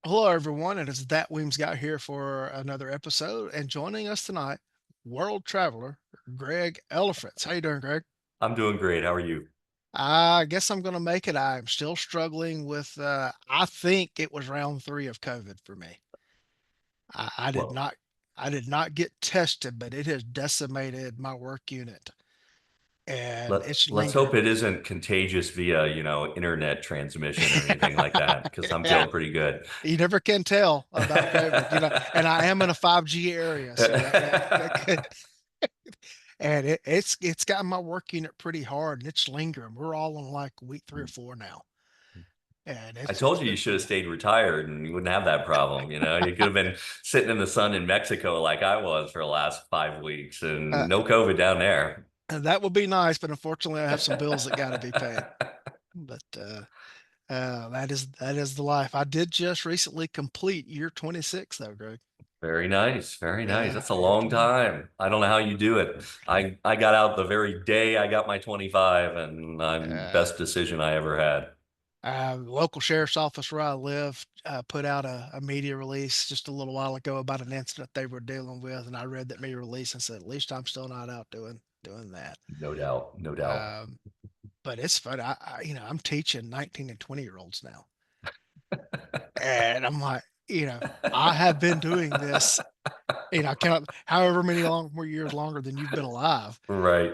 Hello, everyone. It is that Weems got here for another episode, and joining us tonight, world traveler Greg Ellifritz. How you doing, Greg? I'm doing great. How are you? I guess I'm going to make it. I'm still struggling with. I think it was round three of COVID for me. I did Well, not. I did not get tested, but it has decimated my work unit, and it's let's hope lingering. it isn't contagious via, internet transmission or anything like that, because I'm Yeah, feeling pretty good. you never can tell about COVID, and I am in a 5G area, so that could. And it's gotten my work unit pretty hard, and it's lingering. We're all on like week three or four now, and I it's told you been you should have stayed retired and you wouldn't have that problem. You could have been sitting in the sun in Mexico like I was for the last 5 weeks and uh, no COVID down there. and that would be nice, but unfortunately, I have some bills that got to be paid. But that is the life. I did just recently complete year 26, though, Greg. Very nice. Very nice. Yeah, That's a year long 20. time. I don't know how you do it. I got out the very day I got my 25 and I'm Uh, best decision I ever had. Local sheriff's office where I live put out a media release just a little while ago about an incident they were dealing with, and I read that media release and said, at least I'm still not out doing that. No doubt. No doubt. Um, but it's fun. I'm teaching 19 and 20-year olds now, and I'm like, I have been doing this, count however many more years longer than you've been alive. Right.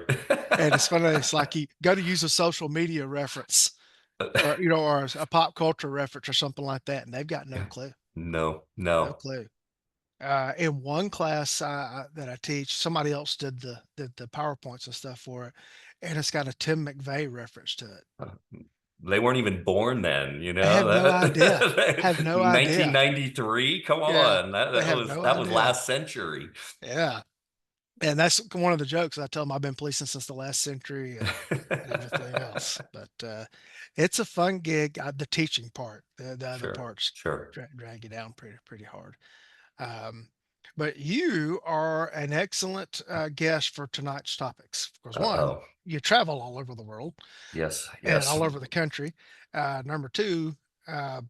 And it's funny. It's like you got to use a social media reference, or a pop culture reference or something like that, and they've got no clue, No, no no. clue. In one class that I teach, somebody else did the PowerPoints and stuff for it, and it's got a Tim McVeigh reference to it. They weren't even born then, I have no idea. Have no idea. 1993? Come Yeah, on. That, they that have was no that was idea. last century. Yeah, and that's one of the jokes I tell them. I've been policing since the last century and everything else. But it's a fun gig. The teaching part, the other Sure, parts sure. drag you down pretty hard. Um, but you are an excellent guest for tonight's topics. Because one, Uh-oh. you travel all over the world Yes, and yes. all over the country. Number two, uh,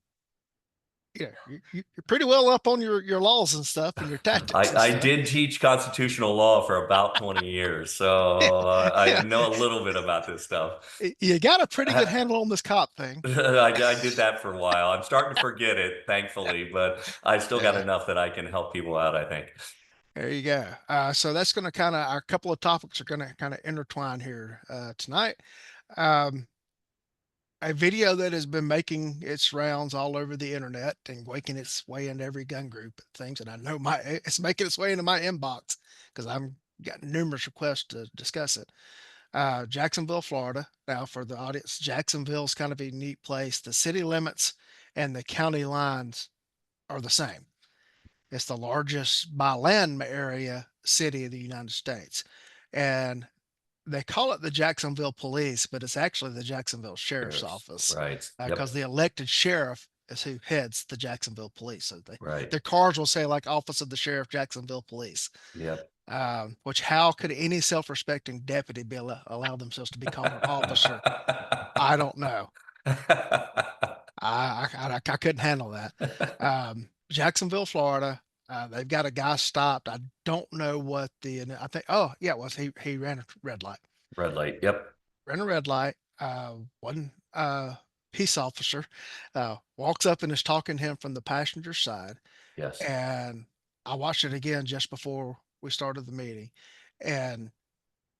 you're pretty well up on your laws and stuff and your tactics and I stuff. did teach constitutional law for about 20 years, so I Yeah, know a little bit about this stuff. you got a pretty good handle on this cop thing. I did that for a while. I'm starting to forget it, thankfully, but I still got Yeah, enough that I can help people out, I think. there you go. So that's going to kind of, our couple of topics are going to kind of intertwine here tonight. Um, a video that has been making its rounds all over the internet and waking its way into every gun group and things. And I know it's making its way into my inbox because I've got numerous requests to discuss it. Jacksonville, Florida. Now, for the audience, Jacksonville is kind of a neat place. The city limits and the county lines are the same. It's the largest by land area city of the United States. And they call it the Jacksonville Police, but it's actually the Jacksonville Sheriff's Sheriffs. Office Right. because Yep. the elected sheriff is who heads the Jacksonville Police. So Right. their cars will say like Office of the Sheriff, Jacksonville Police. Yep. Which how could any self-respecting deputy be allow themselves to be called an officer? I don't know. I couldn't handle that. Jacksonville, Florida. They've got a guy stopped. I don't know what I think. Oh yeah, it was he ran a red light. Red light. Yep. Ran a red light. One peace officer walks up and is talking to him from the passenger side. Yes. And I watched it again just before we started the meeting, and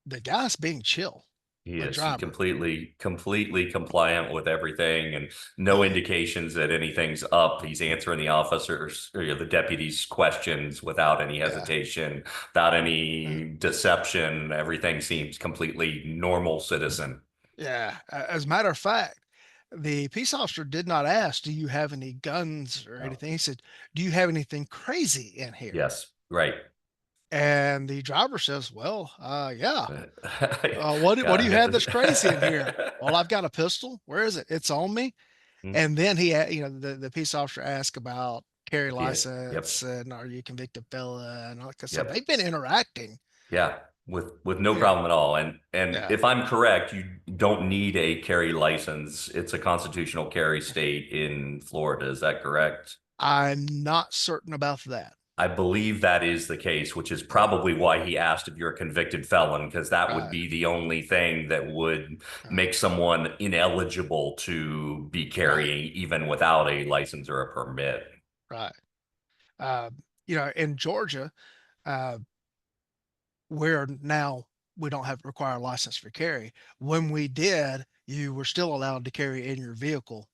the guy's being chill. He The is. He driver. completely compliant with everything and no Yeah. indications that anything's up. He's answering the officers or the deputies' questions without any Yeah. hesitation, without Uh, any deception. Everything seems completely normal citizen. Yeah. As a matter of fact, the peace officer did not ask, "Do you have any guns or No. anything?" He said, "Do you have anything crazy in here?" Yes. Right. And the driver says, "Well, yeah. What do you have that's crazy in here?" God. "Well, I've got a pistol." "Where is it?" "It's on me." And then the peace officer asked about carry Yeah. Yep. license and are you a convicted felon and all that. So Yep. they've been interacting. Yeah, with no Yeah. problem at all. And Yeah. if I'm correct, you don't need a carry license. It's a constitutional carry state in Florida. Is that correct? I'm not certain about that. I believe that is the case, which is Yeah, probably why he asked if you're a convicted felon, because that would right, be the only thing that would right, make someone ineligible to be right, carrying even without a license or a permit. right. In Georgia, uh, where now we don't have to require a license for carry. When we did, you were still allowed to carry in your vehicle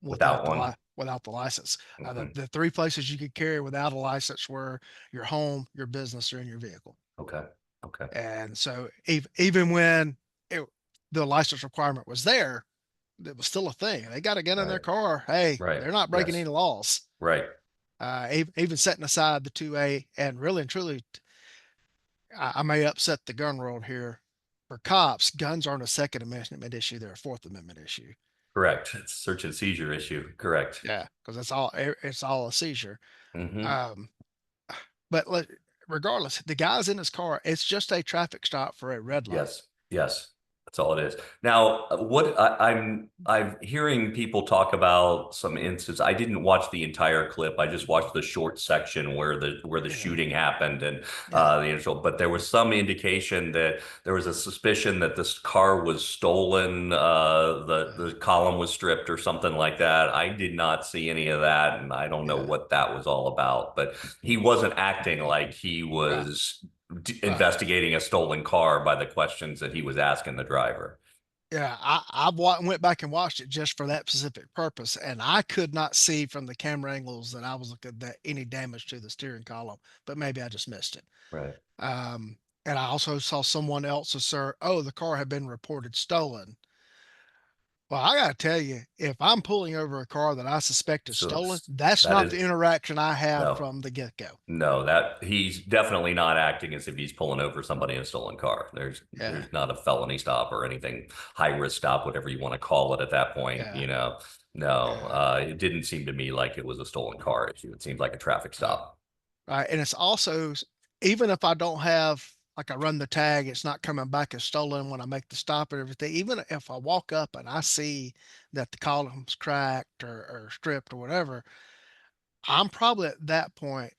Without one. without the license. Mhm. The three places you could carry without a license were your home, your business, or in your vehicle. Okay. Okay. And so even when it, the license requirement was there, it was still a thing. They got to get in their Right. car. Hey, Right. they're not breaking any Yes. laws. Right. Even setting aside the 2A, and really and truly, I may upset the gun world here. For cops, guns aren't a Second Amendment issue; they're a Fourth Amendment issue. Correct. It's a search and seizure issue. Correct. Yeah, because it's all a seizure. Hmm. Um, but regardless, the guy's in his car. It's just a traffic stop for a red light. Yes. Yes. That's all it is. Now, I'm hearing people talk about some instances. I didn't watch the entire clip. I just watched the short section where the Yeah, shooting happened and yeah, the initial. But there was some indication that there was a suspicion that this car was stolen. The column was stripped or something like that. I did not see any of that, and I don't know yeah. what that was all about. But he wasn't acting like he Right, was right. investigating a stolen car by the questions that he was asking the driver. Yeah, went back and watched it just for that specific purpose, and I could not see from the camera angles that I was looking at any damage to the steering column, but maybe I just missed it. Right. Um, and I also saw someone else assert, "Oh, the car had been reported stolen." Well, I gotta tell you, if I'm pulling over a car that I suspect is So stolen, that's that not is the interaction I have no, from the get-go. no, that he's definitely not acting as if he's pulling over somebody in a stolen car. There's Yeah, there's not a felony stop or anything high risk stop, whatever you want to call it at that point, yeah, No, yeah. it didn't seem to me like it was a stolen car issue. It seemed like a traffic Right. stop. Right. And it's also, even if I don't have, like I run the tag, it's not coming back as stolen when I make the stop and everything. Even if I walk up and I see that the column's cracked or stripped or whatever, I'm probably at that point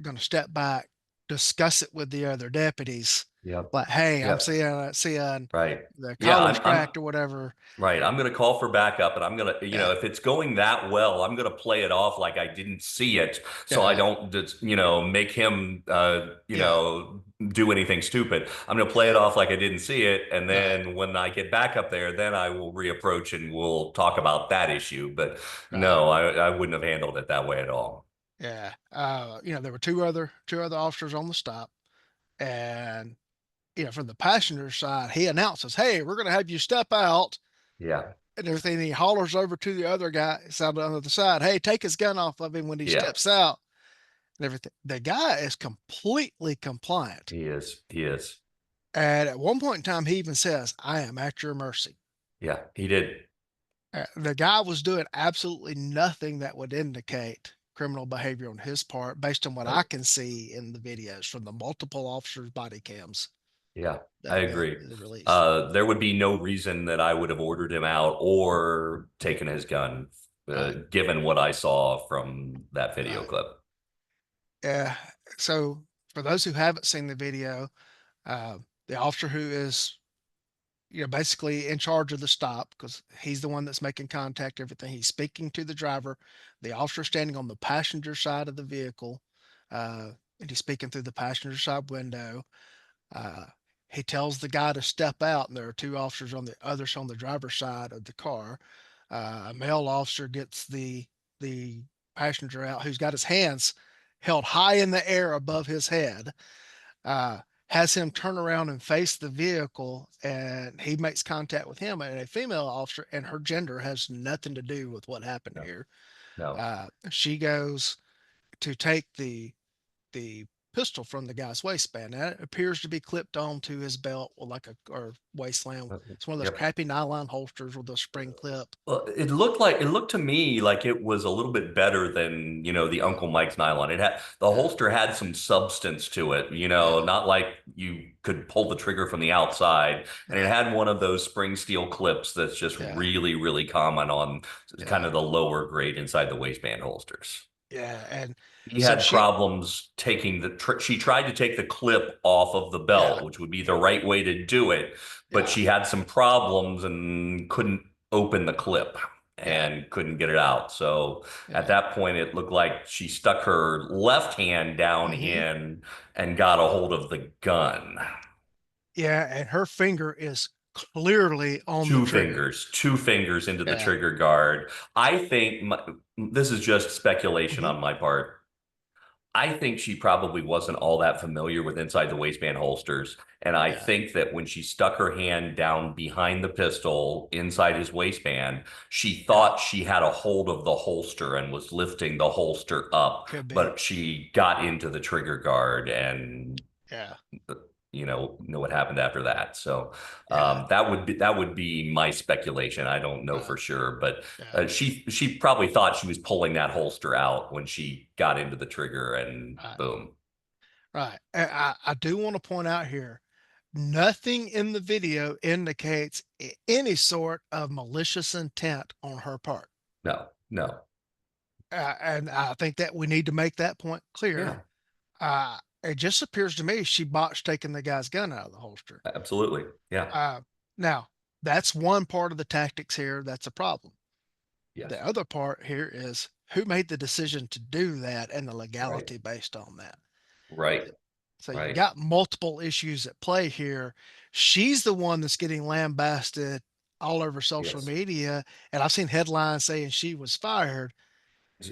going to step back, discuss it with the other deputies. Yep. Like, hey, I'm Yep. seeing Right. the Yeah, column's I'm cracked or whatever. right. I'm going to call for backup and I'm going to, Yeah. if it's going that well, I'm going to play it off like I didn't see it so I Yeah. don't, make him, Yeah. do anything stupid. I'm going to play it off like I didn't see it. And Right. then when I get back up there, then I will reapproach and we'll talk about that issue. But Right. no, I wouldn't have handled it that way at all. Yeah. There were two other officers on the stop, and from the passenger side, he announces, "Hey, we're going to have you step out," Yeah. and everything. And he hollers over to the other guy side on the other side, "Hey, take his gun off of him when he Yeah. steps out," and everything. The guy is completely compliant, He is. He is. and at one point in time, he even says, "I am at your mercy." Yeah. He did. The guy was doing absolutely nothing that would indicate criminal behavior on his part, based on what I Right. can see in the videos from the multiple officers' body cams Yeah, I that agree. they released. There would be no reason that I would have ordered him out or taken his gun, Right, given what I saw from that video right. clip. Yeah. So for those who haven't seen the video, the officer who is, basically in charge of the stop, because he's the one that's making contact, everything. He's speaking to the driver. The officer standing on the passenger side of the vehicle, and he's speaking through the passenger side window. Uh, he tells the guy to step out, and there are two officers on the others on the driver's side of the car. A male officer gets the passenger out, who's got his hands held high in the air above his head. Uh, has him turn around and face the vehicle, and he makes contact with him. And a female officer, and her gender has nothing to do with what happened No, here. no. She goes to take the pistol from the guy's waistband. And it appears to be clipped onto his belt or like a or waistline. It's one of those Yep. crappy nylon holsters with a spring clip. Well, it looked to me like it was a little bit better than, the Yeah, Uncle Mike's nylon. The yeah, holster had some substance to it, yeah, not like you could pull the trigger from the outside. And it right, had one of those spring steel clips that's just yeah, really, really common on kind yeah. of the lower grade inside the waistband holsters. Yeah, and He so had she, problems taking she tried to take the clip off of the yeah, belt, which would be the right way to do it, but yeah, she had some problems and couldn't open the clip yeah, and couldn't get it out. So at yeah. that point, it looked like she stuck her left hand down Hmm. in and got a hold of the gun. Yeah, and her finger is clearly on the trigger. Two fingers into the Yeah. trigger guard. I think this is just speculation Hmm. on my part. I think she probably wasn't all that familiar with inside the waistband holsters. And I Yeah. think that when she stuck her hand down behind the pistol inside his waistband, she Yeah. thought she had a hold of the holster and was lifting the holster up, Could be. but she got into the trigger guard and Yeah. know what happened after that. So Yeah. that would be my speculation. I don't know Right. for sure, but Yeah. she probably thought she was pulling that holster out when she got into the trigger, and Right. boom. Right. And I do want to point out here, nothing in the video indicates any sort of malicious intent on her part. No, no, And I think that we need to make that point clear. yeah, It just appears to me she botched taking the guy's gun out of the holster. absolutely, yeah, Uh, Now, that's one part of the tactics here. That's a problem. The yes, other part here is who made the decision to do that and the right, legality based on that. right, So you right, got multiple issues at play here. She's the one that's getting lambasted all over social yes, media. And I've seen headlines saying she was fired.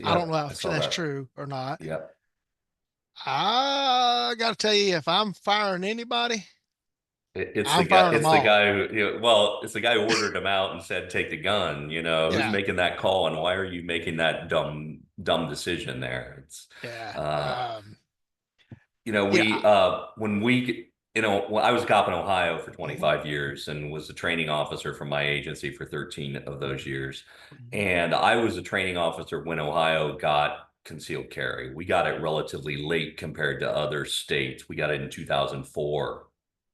I don't yep, know I if saw that's that, true or not. yep. I got to tell you, if I'm firing anybody, It's the I'm guy. firing them It's the all. guy who, well, it's the guy who ordered him out and said, "Take the gun." Who's Yeah. making that call, and why are you making that dumb decision there? It's, Yeah. uh, Yeah. when when I was a cop in Ohio for Mhm, 25 years and was a training officer for my agency for 13 of those years, mhm. and I was a training officer when Ohio got concealed carry. We got it relatively late compared to other states. We got it in 2004.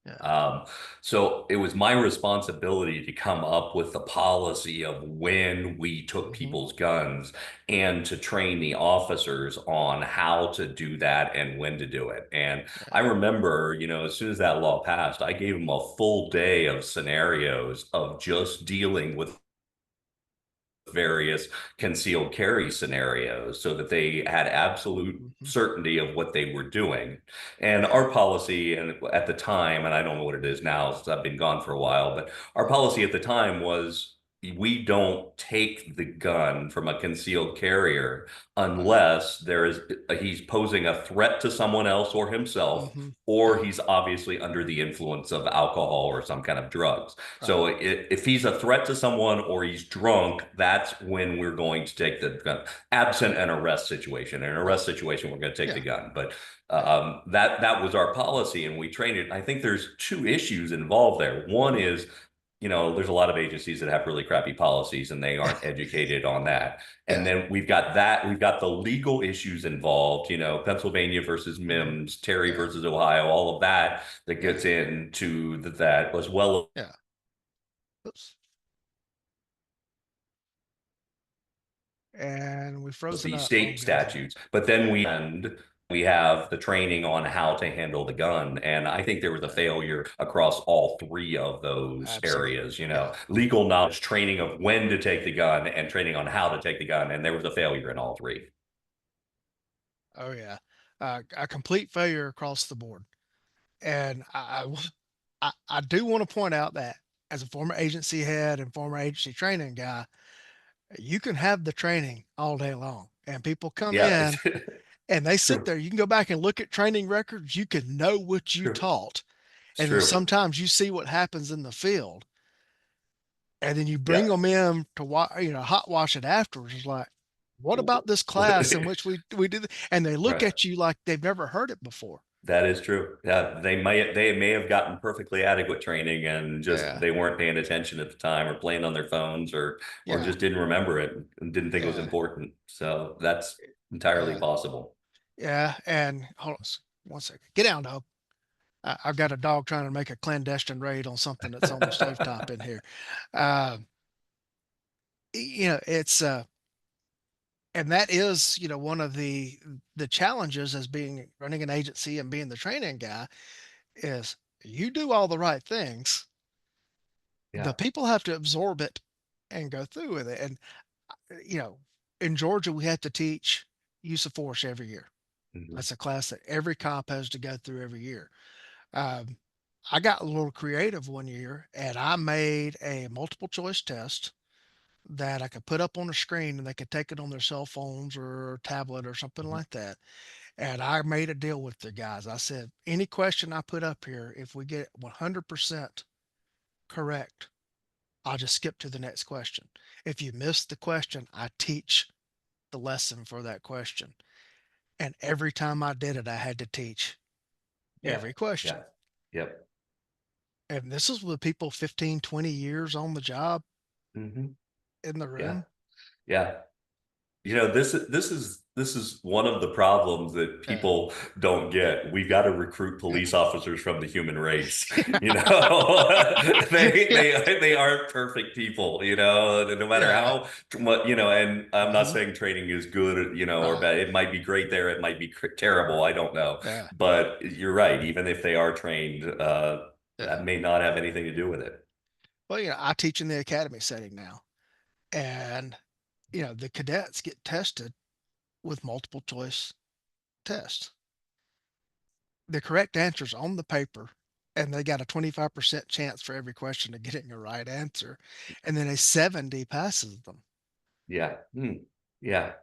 Yeah. Um, so it was my responsibility to come up with the policy of when we took Mhm. people's guns and to train the officers on how to do that and when to do it. And I Yeah. remember, as soon as that law passed, I gave them a full day of scenarios of just dealing with various concealed carry scenarios so that they had absolute Mhm. certainty of what they were doing. And Yeah. our policy, and at the time, and I don't know what it is now since I've been gone for a while, but our policy at the time was we don't take the gun from a concealed carrier Right. unless he's posing a threat to someone else or himself, Mhm. or Yeah. he's obviously under the influence of alcohol or some kind of drugs. Right. So if he's a threat to someone or he's drunk, that's when we're going to take the gun. Absent an arrest situation, in an Right. arrest situation, we're going to take the Yeah. gun. But Yeah. that was our policy, and we trained it. I think there's two issues involved there. One is, there's a lot of agencies that have really crappy policies, and they aren't educated on that. And Yeah. then we've got the legal issues involved. Pennsylvania versus Mhm. Mims, Terry Yeah. versus Ohio, all of that that Yeah. gets into that as well Yeah. Oops. And we've frozen the up. Oh state God. statutes, but then we have the training on how to handle the gun. And I think there was a Yeah. failure across all three of those Absolutely. areas, Yeah. legal knowledge, training of when to take the gun, and training on how to take the gun. And there was a failure in all three. Oh yeah. A complete failure across the board. And I do want to point out that as a former agency head and former agency training guy, you can have the training all day long, and people come Yeah, in it's and they sit true. there. You can go back and look at training records. You can know what It's you true. taught, It's and then true. sometimes you see what happens in the field, and then you bring Yeah. them in to hot wash it afterwards. It's like, what about this class in which we did, and they look Right. at you like they've never heard it before. That is true. Yeah, they may have gotten perfectly adequate training and just Yeah, they weren't paying attention at the time or playing on their phones or yeah, just didn't remember it and didn't think it was yeah, important. So that's entirely yeah, possible. yeah. And hold on one second. Get down, dog. I've got a dog trying to make a clandestine raid on something that's on the stovetop in here. Uh, it's And that is, one of the challenges as being running an agency and being the training guy is you do all the right things. The Yeah. people have to absorb it and go through with it. And you know, in Georgia, we have to teach use of force every year. Hmm. That's a class that every cop has to go through every year. Um, I got a little creative one year and I made a multiple choice test that I could put up on the screen and they could take it on their cell phones or tablet or something Hmm. like that. And I made a deal with the guys. I said, any question I put up here, if we get 100% correct, I'll just skip to the next question. If you miss the question, I teach the lesson for that question. And every time I did it, I had to teach Yeah. every question. Yeah. Yep. And this is with people 15, 20 years on the job Hmm. in the Yeah. room. Yeah. This is one of the problems that Yeah. people don't get. We've got to recruit Yeah. police officers from the human race. You know, they Yeah. they aren't perfect people. You know, no matter Yeah. how what And I'm not Uh-huh. saying training is good, or Right. bad. It might be great there. It might be terrible. I don't know. Yeah. But you're right. Even if they are trained, Yeah. that may not have anything to do with it. Well, I teach in the academy setting now. And, the cadets get tested with multiple choice tests. The correct answer's on the paper, and they got a 25% chance for every question of getting a right answer. And then a 70 passes them. Yeah. Yeah.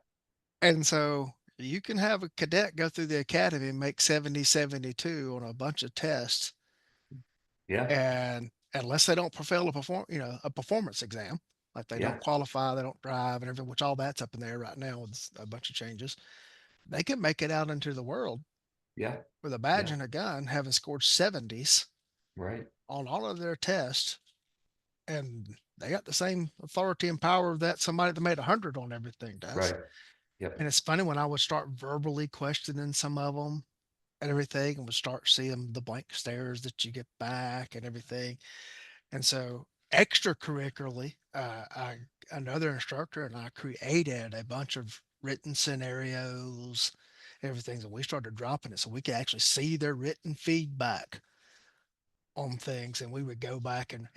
And so you can have a cadet go through the academy and make 70, 72 on a bunch of tests. Yeah. And unless they don't fulfill a performance exam, like they don't Yeah. qualify, they don't drive and everything, which all that's up in there right now with a bunch of changes, they can make it out into the world Yeah. with a badge Yeah. and a gun, having scored 70s Right. on all of their tests. And they got the same authority and power that somebody that made 100 on everything does. Right. Yep. And it's funny when I would start verbally questioning some of them and everything and would start seeing the blank stares that you get back and everything. And so extracurricularly, another instructor and I created a bunch of written scenarios, everything. And we started dropping it so we could actually see their written feedback on things. And we would go back and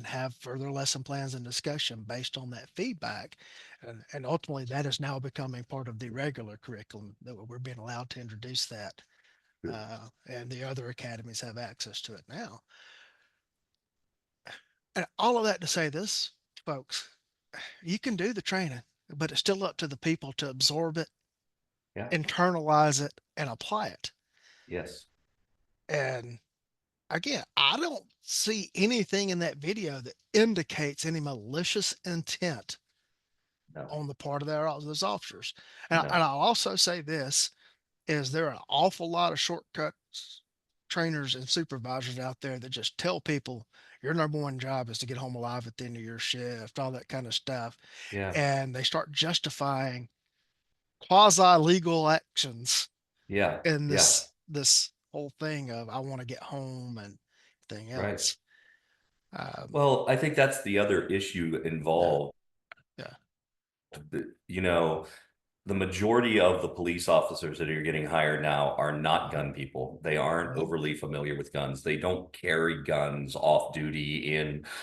have further lesson plans and discussion based on that feedback. And ultimately that is now becoming part of the regular curriculum that we're being allowed to introduce that. And the other academies have access to it now. And all of that to say this, folks, you can do the training, but it's still up to the people to absorb it, Yeah. internalize it, and apply it. Yes. And again, I don't see anything in that video that indicates any malicious intent No. on the part of those officers. And No. I'll also say this is there are an awful lot of shortcuts trainers and supervisors out there that just tell people your number one job is to get home alive at the end of your shift, all that kind of stuff. Yeah. And they start justifying quasi legal actions Yeah. in Yeah. this whole thing of I want to get home and thing Right. else. Um, Well, I think that's the other issue yeah, involved. yeah, The- You know, the majority of the police officers that are getting hired now are not gun people. They aren't mhm, overly familiar with guns. They don't carry guns off duty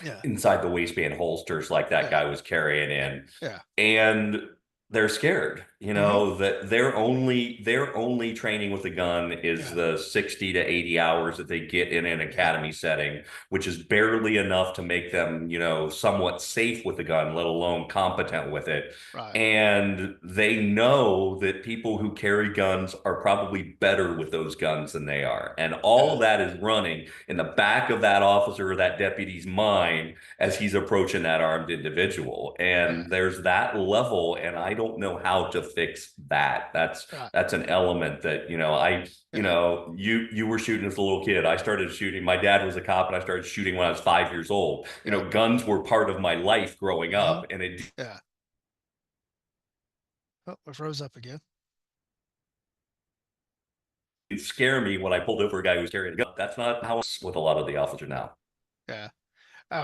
yeah, inside the waistband holsters like that yeah, guy was carrying in. yeah, And they're scared, hmm, that their only training with a gun is yeah, the 60 to 80 hours that they get in an yeah, academy setting, which is barely enough to make them, somewhat safe with the gun, let alone competent with it. right, And they know that people who carry guns are probably better with those guns than they are. And all yeah, of that is running in the back of that officer or that deputy's mind as yeah, he's approaching that armed individual. yeah, And there's that level, and I don't know how to fix that. That's right, that's an element that, yeah, you were shooting as a little kid. I started shooting. My dad was a cop, and I started shooting when I was 5 years old. yeah, Guns were part of my life growing hmm, up, and it yeah. Oh, it rose up again. didn't scare me when I pulled over a guy who was carrying a gun. That's not how it's with a lot of the officers now. Yeah.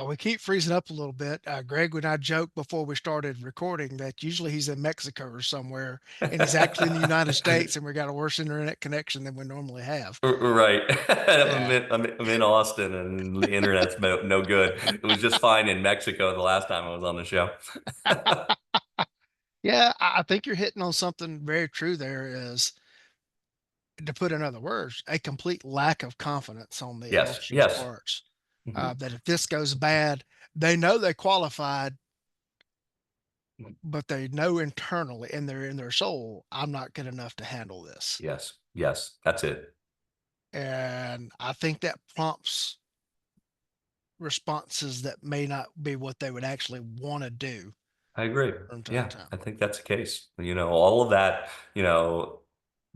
We keep freezing up a little bit. Greg and I joked before we started recording that usually he's in Mexico or somewhere, and he's actually in the United States, and we got a worse internet connection than we normally have. Right. Yeah. I'm in Austin and the internet's no good. It was just fine in Mexico the last time I was on the show. Yeah, I think you're hitting on something very true there is, to put in other words, a complete lack of confidence on the Yes. officers' Yes. parts. Mhm. That if this goes bad, they know they qualified, but they know internally in their soul, I'm not good enough to handle this. Yes. Yes. That's it. And I think that prompts responses that may not be what they would actually want to do I agree. from time Yeah, to time. I think that's the case. All of that,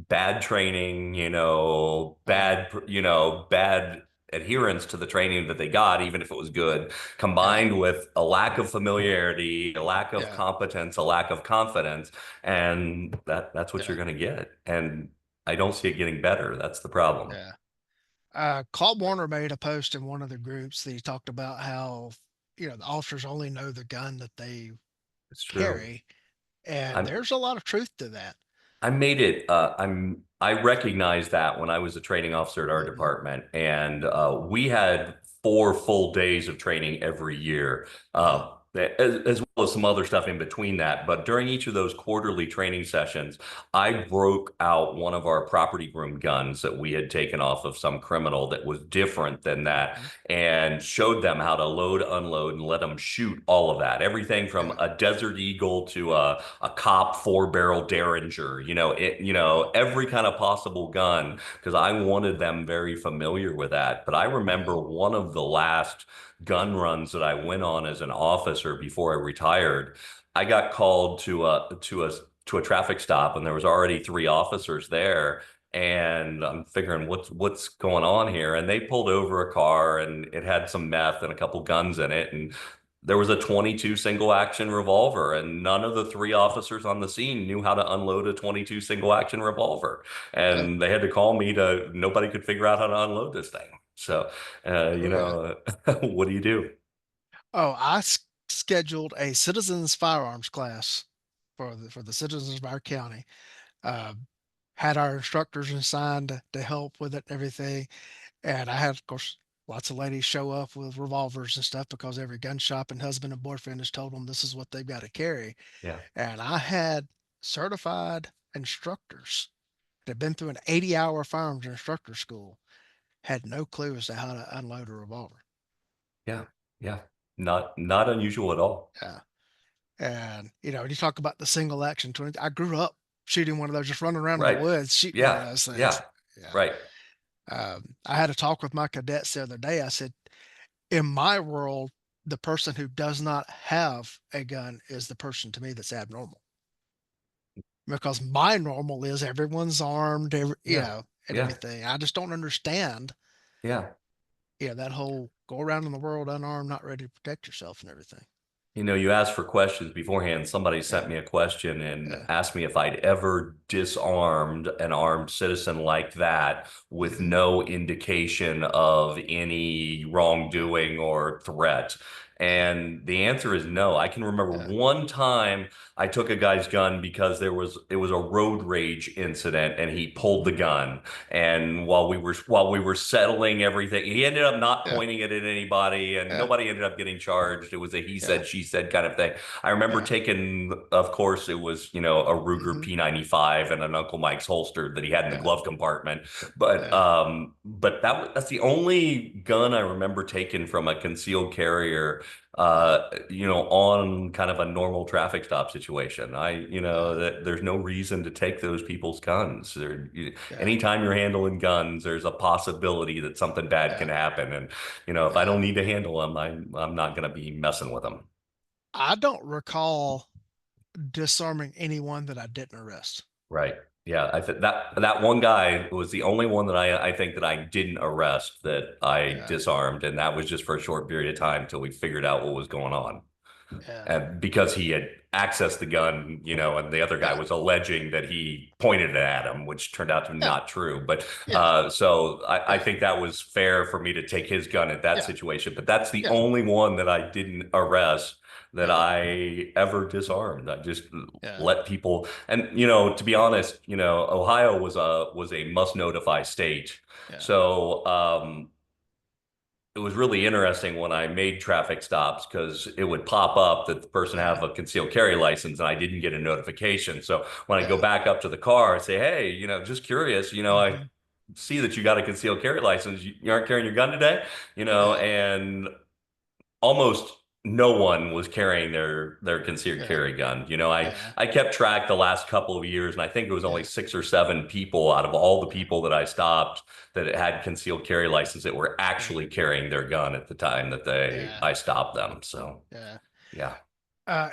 bad training, Yeah, bad adherence to the training that they got, even if it was good, yeah, combined with a lack of familiarity, a lack of yeah, competence, a lack of confidence, and that's what you're yeah, going to get. And I don't see it getting better. That's the problem. yeah. Claude Warner made a post in one of the groups that he talked about how, the officers only know the gun that they It's true. carry, and I'm there's a lot of truth to that. I made it. I recognized that when I was a training officer at our Hmm. department, and we had 4 full days of training every year, Uh, as well as some other stuff in between that. But during each of those quarterly training sessions, I broke out one of our property room guns that we had taken off of some criminal that was different than that, mhm. and showed them how to load, unload, and let them shoot all of that. Everything from Yeah, a Desert Eagle to a cop 4 barrel Derringer, every kind of possible gun, because I wanted them very familiar with that. But I remember yeah, one of the last gun runs that I went on as an officer before I retired. I got called to a traffic stop, and there was already 3 officers there. And I'm figuring what's going on here. And they pulled over a car, and it had some meth and a couple guns in it. And there was a 22 single action revolver, and none of the 3 officers on the scene knew how to unload a 22 single action revolver. yeah. And they had to call me nobody could figure out how to unload this thing. So, Oh yeah. what do you do? Oh, scheduled a citizens firearms class for the citizens of our county. Uh, had our instructors assigned to help with it and everything. And I had, of course, lots of ladies show up with revolvers and stuff because every gun shop and husband and boyfriend has told them this is what they've got to carry. Yeah. And I had certified instructors that had been through an 80-hour firearms instructor school, had no clue as to how to unload a revolver. Yeah. Yeah. Not unusual at all. Yeah. And, you talk about the single action 20, I grew up shooting one of those, just running around in the Right. woods, shooting one of Yeah. those things. Yeah. Yeah. Right. I had a talk with my cadets the other day. I said, in my world, the person who does not have a gun is the person to me that's abnormal, because my normal is everyone's armed, Yeah. and Yeah. everything. I just don't understand, Yeah. that whole go around in the world unarmed, not ready to protect yourself and everything. You asked for questions beforehand. Somebody sent Yeah. me a question and Yeah. asked me if I'd ever disarmed an armed citizen like that with Hmm. no indication of any Yeah. wrongdoing or threat. Yeah. And the answer is no. I can remember Yeah. one time I took a guy's gun because it was a road rage incident and he pulled Hmm. the gun. And while we were settling everything, he ended up not Yeah. pointing it at anybody, and Yeah. nobody ended up getting charged. It was a he Yeah. said, she said kind of thing. I remember Yeah. taking, of course, it was a Ruger Hmm. P95 and an Uncle Mike's holster that he had in the Yeah. glove compartment. But Yeah. that's the only gun I remember taken from a concealed carrier Yeah. on kind of a normal traffic stop situation. Yeah. That there's no reason to take those people's guns. Yeah. Anytime you're handling guns, there's a possibility that something bad can Yeah. happen. And, if I Yeah. don't need to handle them, I'm not going to be messing with them. I don't recall disarming anyone that I didn't arrest. Right. Yeah. I think that one guy was the only one that I think that I didn't arrest, that I Yeah. disarmed. And that was just for a short period of time till we figured out what was going on. Yeah. And because he had access the gun, and the other guy yeah, was alleging that he pointed it at him, which turned out to be yeah, not true. But yeah, so I yeah, think that was fair for me to take his gun at that yeah, situation. But that's the yeah, only one that I didn't arrest that yeah, I ever disarmed. I just yeah, let people, and to be honest, Ohio was a must notify state. yeah, So it was really interesting when I made traffic stops because it would pop up that the person yeah, have a concealed carry license and I didn't get a notification. So when I go yeah. back up to the car and say, hey, just curious, I Hmm. see that you got a concealed carry license. You aren't carrying your gun today, Yeah, and almost no one was carrying their concealed yeah, carry gun. I yeah, I kept track the last couple of years, and I think it was only yeah, 6 or 7 people out of all the yeah, people that I stopped that had concealed carry license that were yeah, actually carrying their gun at the time that yeah, I stopped them. So yeah. yeah,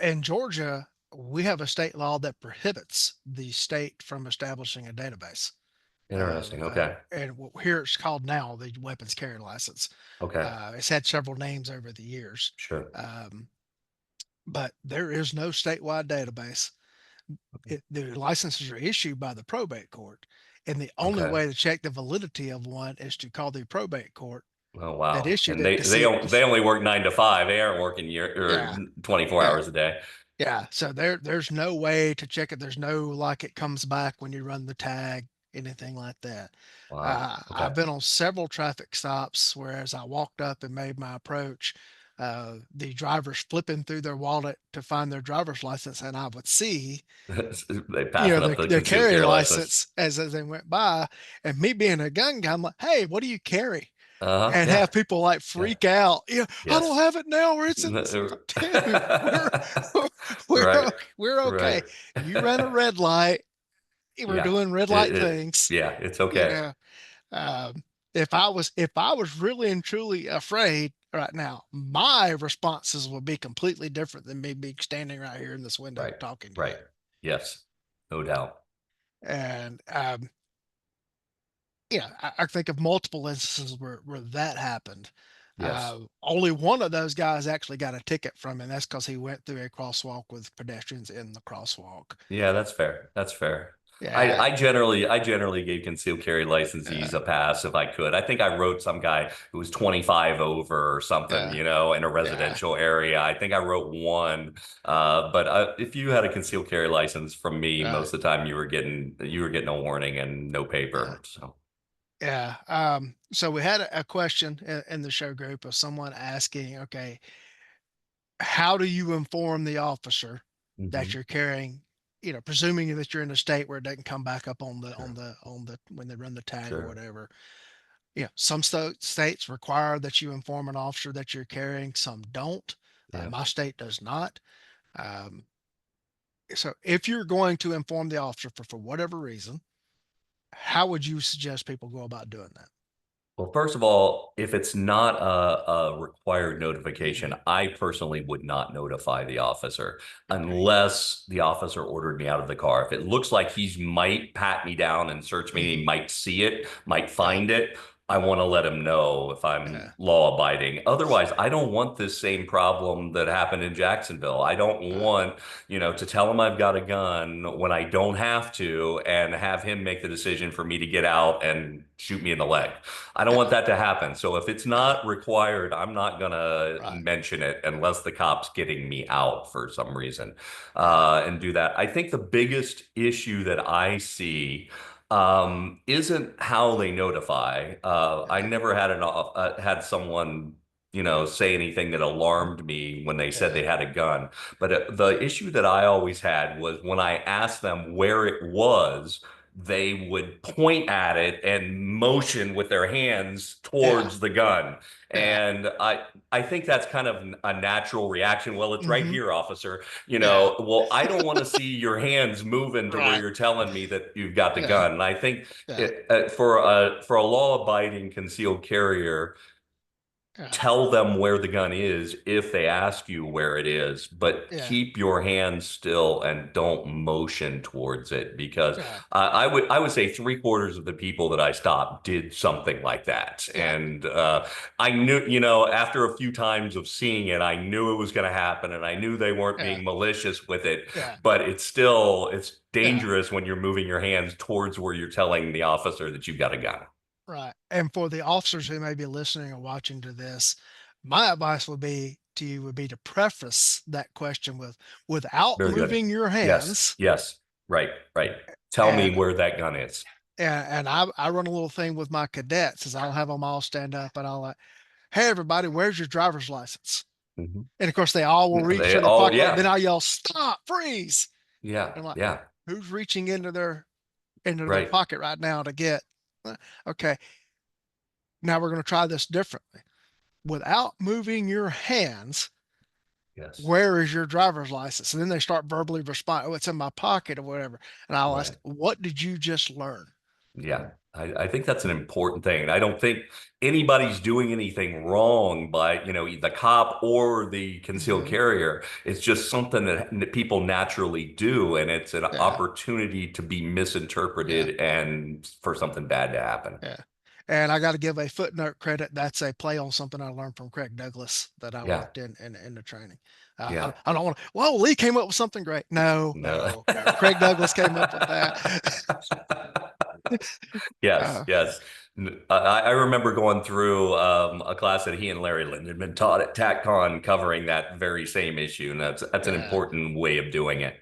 In Georgia, we have a state law that prohibits the state from establishing a database. interesting. Okay, Here it's called now the weapons carry license. okay, It's had several names over the years, sure. um, but there is no statewide database. The licenses are issued by the probate court, and the only Okay. way to check the validity of one is to call the probate court Oh that wow. issued And it they to they see don't they if, only work 9 to 5. They aren't working year yeah, or 24 yeah, hours a day. yeah. So there's no way to check it. There's no like it comes back when you run the tag, anything like that. Wow. Okay. I've been on several traffic stops where as I walked up and made my approach, the drivers flipping through their wallet to find their driver's license, and I would see, They passing up the their concealed carry carry license. license as they went by, and me being a gun guy, I'm like, hey, what do you carry? Uh-huh. And Yeah. have people like Yeah. freak out. I don't Yes. have it now, or it's in this. Dude, we're Right. we're okay. Right. You ran a red light. We're Yeah. doing red light It things. yeah, it's You okay. know, um, if I was really and truly afraid right now, my responses would be completely different than me being standing right here in this window Right. talking to you. Right. Yes. No doubt. And yeah, I think of multiple instances where that happened. Yes. Only one of those guys actually got a ticket from him. That's because he went through a crosswalk with pedestrians in the crosswalk. Yeah, that's fair. That's fair. I, Yeah, I generally I generally gave concealed carry licensees yeah, a pass if I could. I think I wrote some guy who was 25 over or something, yeah, in a yeah, residential area. I think I wrote one. But if you had a concealed carry license from me, right, most of the time you were getting a warning and no yeah, paper. So yeah. So we had a question in the show group of someone asking, okay, how do you inform the officer that hmm you're carrying, presuming that you're in a state where it doesn't come back up sure, on the when they run the tag or sure, whatever. Yeah, some states require that you inform an officer that you're carrying, some don't. yeah. My state does not. Um, so if you're going to inform the officer for whatever reason, how would you suggest people go about doing that? Well, first of all, if it's not a required Hmm. notification, I personally would not notify the officer Okay. unless the officer ordered me out of the car. If it looks like he might pat me down and search me, he Hmm. might see it, might Yeah. find it, I want to let him know if I'm Yeah. law abiding. Otherwise, I don't want this same problem that happened in Jacksonville. I don't Uh, want, to tell him I've got a gun when I don't have to and have him make the decision for me to get out and shoot me in the leg. I don't want yeah. that to happen. So if it's Yeah. not required, I'm not gonna Right. mention it unless the cop's getting me out for some reason, Yeah. and do that. I think the biggest issue that I see isn't how they notify. I Yeah. never had someone say anything that alarmed me when they said Yeah. they had a gun. But the issue that I always had was when I asked them where it was, they would point at it and motion with their hands Yeah. towards the gun. Yeah. And I think that's kind of a natural reaction. Well, it's right Hmm. here, officer. Yeah. Well, I don't want to see your hands moving to where Right. you're telling me that you've got the Yeah. gun. And I think Yeah. for a law-abiding concealed carrier, Yeah. tell them where the gun is if they ask you where it is, but Yeah. keep your hands still and don't motion towards it because Yeah. I would say three-quarters of the people that I stopped did something like that. Yeah. And I knew, after a few times of seeing it, I knew it was going to happen and I knew they weren't Yeah. being malicious with it, Yeah. but it's Yeah. dangerous when you're moving your hands towards where you're telling the officer that you've got a gun. Right. And for the officers who may be listening or watching to this, my advice would be to you would be to preface that question with without Very good. moving your Yes, hands. yes, right, right. Tell me And where that gun is. I run a little thing with my cadets is I'll have them all stand up and I'll like, hey everybody, where's your driver's license? Mhm. And of course they all will reach They, for their oh pocket. Then yeah, I'll yell, stop, freeze. yeah, And I'm like, yeah, who's reaching into their right. pocket right now to get okay, now we're going to try this differently. Without moving your hands, Yes, where is your driver's license? And then they start verbally responding, oh, it's in my pocket or whatever. And I'll ask, right. what did you just learn? Yeah, I think that's an important thing. And I don't think anybody's doing anything wrong by, the cop or the concealed Mm-hmm. carrier. It's just something that people naturally do, and it's an Yeah. opportunity to be Yeah. misinterpreted and for something bad to happen. Yeah. And I got to give a footnote credit. That's a play on something I learned from Craig Douglas that I Yeah, worked in the training. yeah. I don't want to, well, Lee came up with something great. No, No. no, no. Craig Douglas came up with that. Yes, uh, yes. I remember going through a class that he and Larry Lynn had been taught at TACCON covering that very same issue, and that's an yeah. important way of doing it.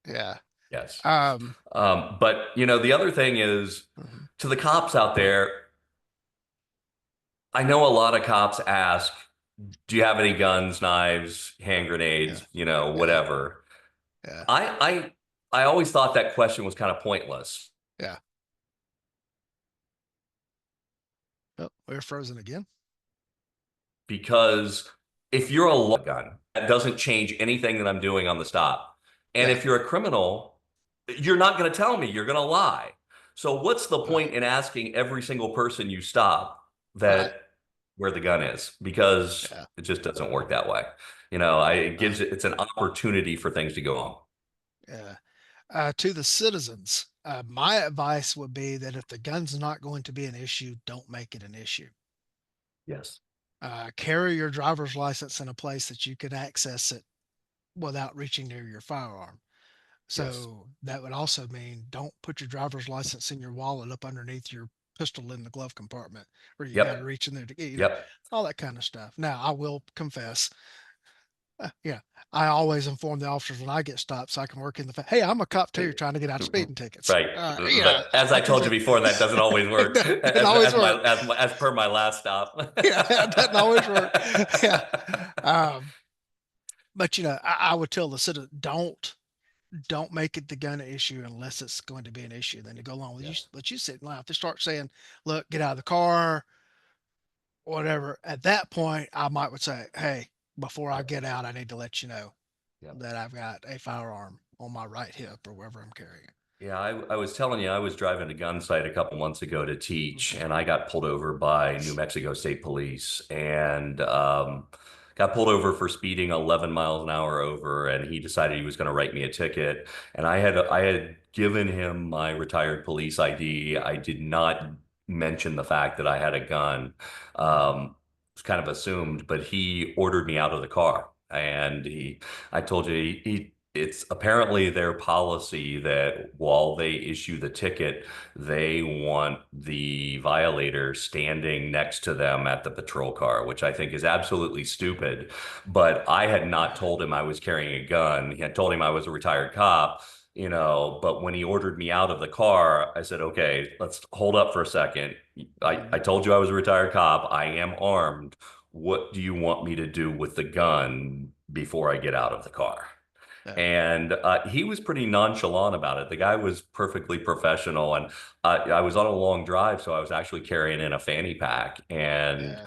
Yeah. Yes. Um, But the other thing is mhm. to the cops out there, I know a lot of cops ask, do you have any guns, knives, hand Yeah. grenades, Yeah. whatever. Yeah. I always thought that question was kind of pointless. Yeah. Oh, we're frozen again. Because if you're a gun, that doesn't change anything that I'm doing on the stop. And Yeah. if you're a criminal, you're not going to tell me, you're going to lie. So what's the Right. point in asking every single person you stop Right. that where the gun is? Because Yeah. it just doesn't work that way. Right. It's an opportunity for things to go on. Yeah. To the citizens, my advice would be that if the gun's not going to be an issue, don't make it an issue. Yes. Carry your driver's license in a place that you can access it without reaching near your firearm. Yes. So that would also mean don't put your driver's license in your wallet up underneath your pistol in the glove compartment where you got to Yep. reach in there to get, Yep. all that kind of stuff. Now, I will confess, yeah, I always inform the officers when I get stopped so I can work in hey, I'm a cop too, trying to get out of speeding tickets. Right. Yeah, But as I I can told say you before, that doesn't always work. that doesn't always work. As per my last stop. Yeah, that doesn't always work. Yeah. Um, but I would tell the citizen, don't make it the gun issue unless it's going to be an issue. Then to go along with you, Yes. let you sit and laugh. They start saying, "Look, get out of the car," whatever. At that point, I might would say, "Hey, before I Yep. get out, I need to let you know Yep. that I've got a firearm on my right hip or wherever I'm carrying it." Yeah, I was telling you, I was driving to gun site a couple months ago to teach, Mhm. and I got pulled over by New Mexico State Police and got pulled over for speeding 11 miles an hour over, and he decided he was going to write me a ticket. And I had given him my retired police ID. I did not mention the fact that I had a gun. Mhm. It was kind of assumed, but he ordered me out of the car, and I told you, it's apparently their policy that while they issue the ticket, they want the violator standing next to them at the patrol car, which I think is absolutely stupid. But I had not told him I was carrying a gun. He had told him I was a retired cop, but when he ordered me out of the car, I said, okay, let's hold up for a second. I Mhm. told you I was a retired cop. I am armed. What do you want me to do with the gun before I get out of the car? Yeah. And he was pretty nonchalant about it. The guy was perfectly professional. And I was on a long drive, so I was actually carrying in a fanny pack. And Yeah.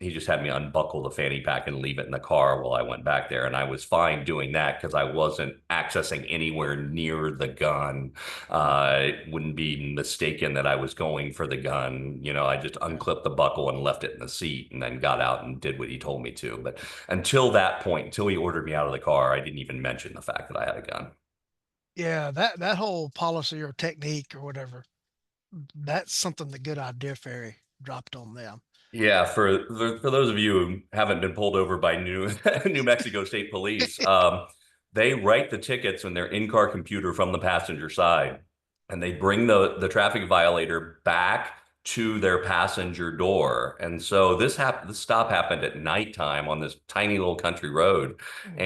He just had me unbuckle the fanny pack and leave it in the car while I went back there. And I was fine doing that because I wasn't accessing anywhere near the gun. It wouldn't be mistaken that I was going for the gun. I just Yeah. unclipped the buckle and left it in the seat and then got out and did what he told me to. But until that point, until he ordered me out of the car, I didn't even mention the fact that I had a gun. Yeah, that whole policy or technique or whatever, that's something the good idea fairy dropped on them. Yeah, for those of you who haven't been pulled over by New New Mexico State Police, they write the tickets in their in-car computer from the passenger side, and they bring the traffic violator back to their passenger door. And so this stop happened at nighttime on this tiny little country road, Mhm.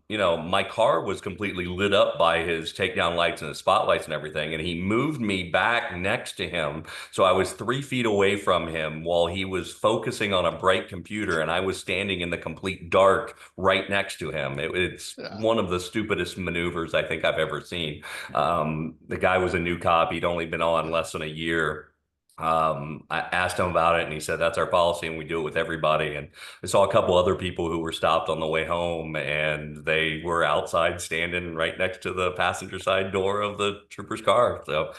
and my car was completely lit up by his takedown lights and his spotlights and everything, and he moved me back next to him so I was 3 feet away from him while he was focusing on a bright computer, and I was standing in the complete dark right next to him. It's Yeah. one of the stupidest maneuvers I think I've ever seen. The guy was a new cop. He'd only been on less than a year. I asked him about it, and he said that's our policy, and we do it with everybody. And I saw a couple other people who were stopped on the way home, and they were outside standing right next to the passenger side door of the trooper's car. So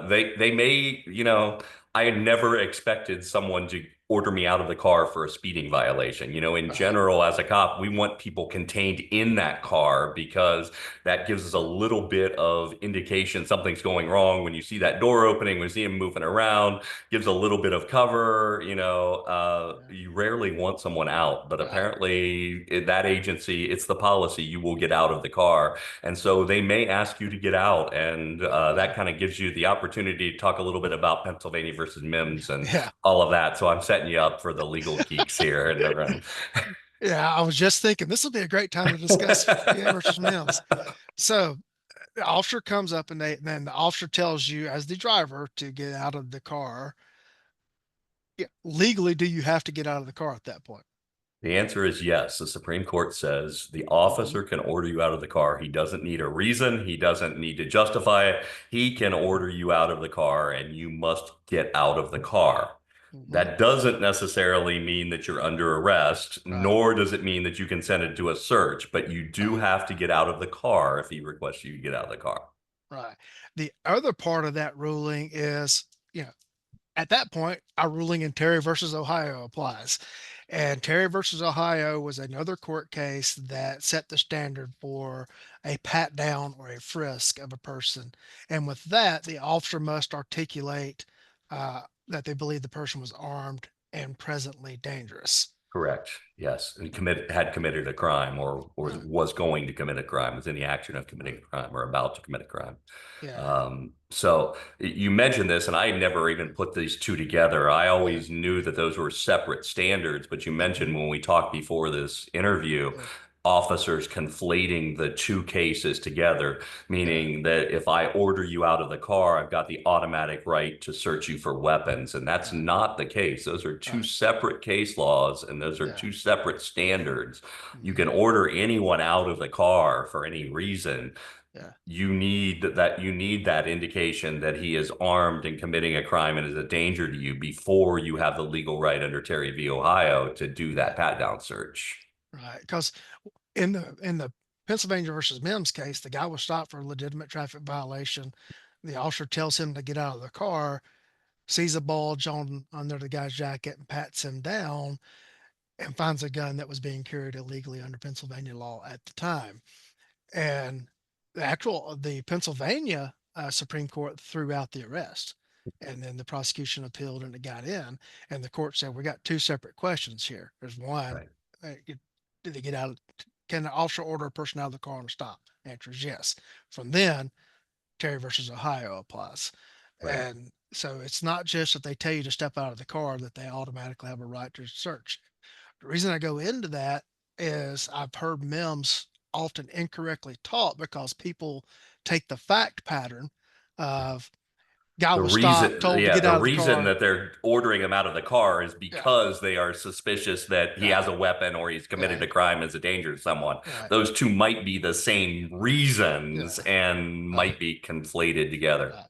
they may, I had never expected someone to order me out of the car for a speeding violation. In Right. general, as a cop, we want people contained in that car because that gives us a little bit of indication something's going wrong. When you see that door opening, when you see him moving around, gives a little bit of cover. Yeah. You rarely want someone out, but Right. apparently that agency, it's the policy, you will get out of the car. And so they may ask you to get out, and that Yeah. kind of gives you the opportunity to talk a little bit about Pennsylvania versus Mims and Yeah. all of that. So I'm setting you up for the legal geeks here in the room. Yeah. I was just thinking this will be a great time to discuss VA versus Mims. So the officer comes up and then the officer tells you as the driver to get out of the car. Yeah. Legally, do you have to get out of the car at that point? The answer is yes. The Supreme Court says the Hmm. officer can order you out of the car. He doesn't need a reason. He doesn't need to justify it. He can order you out of the car, and you must get out of the car. Hmm. That doesn't necessarily mean that you're under arrest, Right. nor does it mean that you consented to a search, but you do Right. have to get out of the car if he requests you to get out of the car. Right. The other part of that ruling is, you know, at that point, our ruling in Terry versus Ohio applies. And Terry versus Ohio was another court case that set the standard for a pat down or a frisk of a person. And with that, the officer must articulate that they believe the person was armed and presently dangerous. Correct. Yes, and had committed a crime, or Right. was going to commit a crime, was in the action of Right. committing a crime, or about to commit a crime. Yeah. So you mentioned this, and I never even put these two together. I Yeah. always knew that those were separate standards, but you mentioned Mhm. when we talked before this interview, Yeah. officers conflating the two cases together, Yeah. meaning that if I order you out of the car, I've got the automatic right to search you for weapons. And that's Right. not the case. Those are two Right. separate case laws, and those are Yeah. two separate standards. You Mhm. can order anyone out of the car for any reason. Yeah. You need that indication that he is armed and committing a crime and is a danger to you before you have the legal right under Terry v. Ohio to do Yeah. that pat down search. Right. Because in the Pennsylvania versus Mims case, the guy was stopped for a legitimate traffic violation. The officer tells him to get out of the car, sees a bulge on under the guy's jacket and pats him down and finds a gun that was being carried illegally under Pennsylvania law at the time. And the Pennsylvania Supreme Court threw out the arrest. And then the prosecution appealed and it got in. And the court said, we got two separate questions here. There's one, Right. did they get out? Can the officer order a person out of the car on a stop? The answer is yes. From then, Terry versus Ohio applies. Right. And so it's not just that they tell you to step out of the car that they automatically have a right to search. The reason I go into that is I've heard MEMS often incorrectly taught because people take the fact pattern of guy The was stopped, reason, told to yeah, get the out of the reason car. that they're ordering him out of the car is Yeah, because they are suspicious that he has right, a weapon or he's committed right, a crime as a danger to someone. right, Those two might be the same reasons yeah, and right, might be conflated together. right.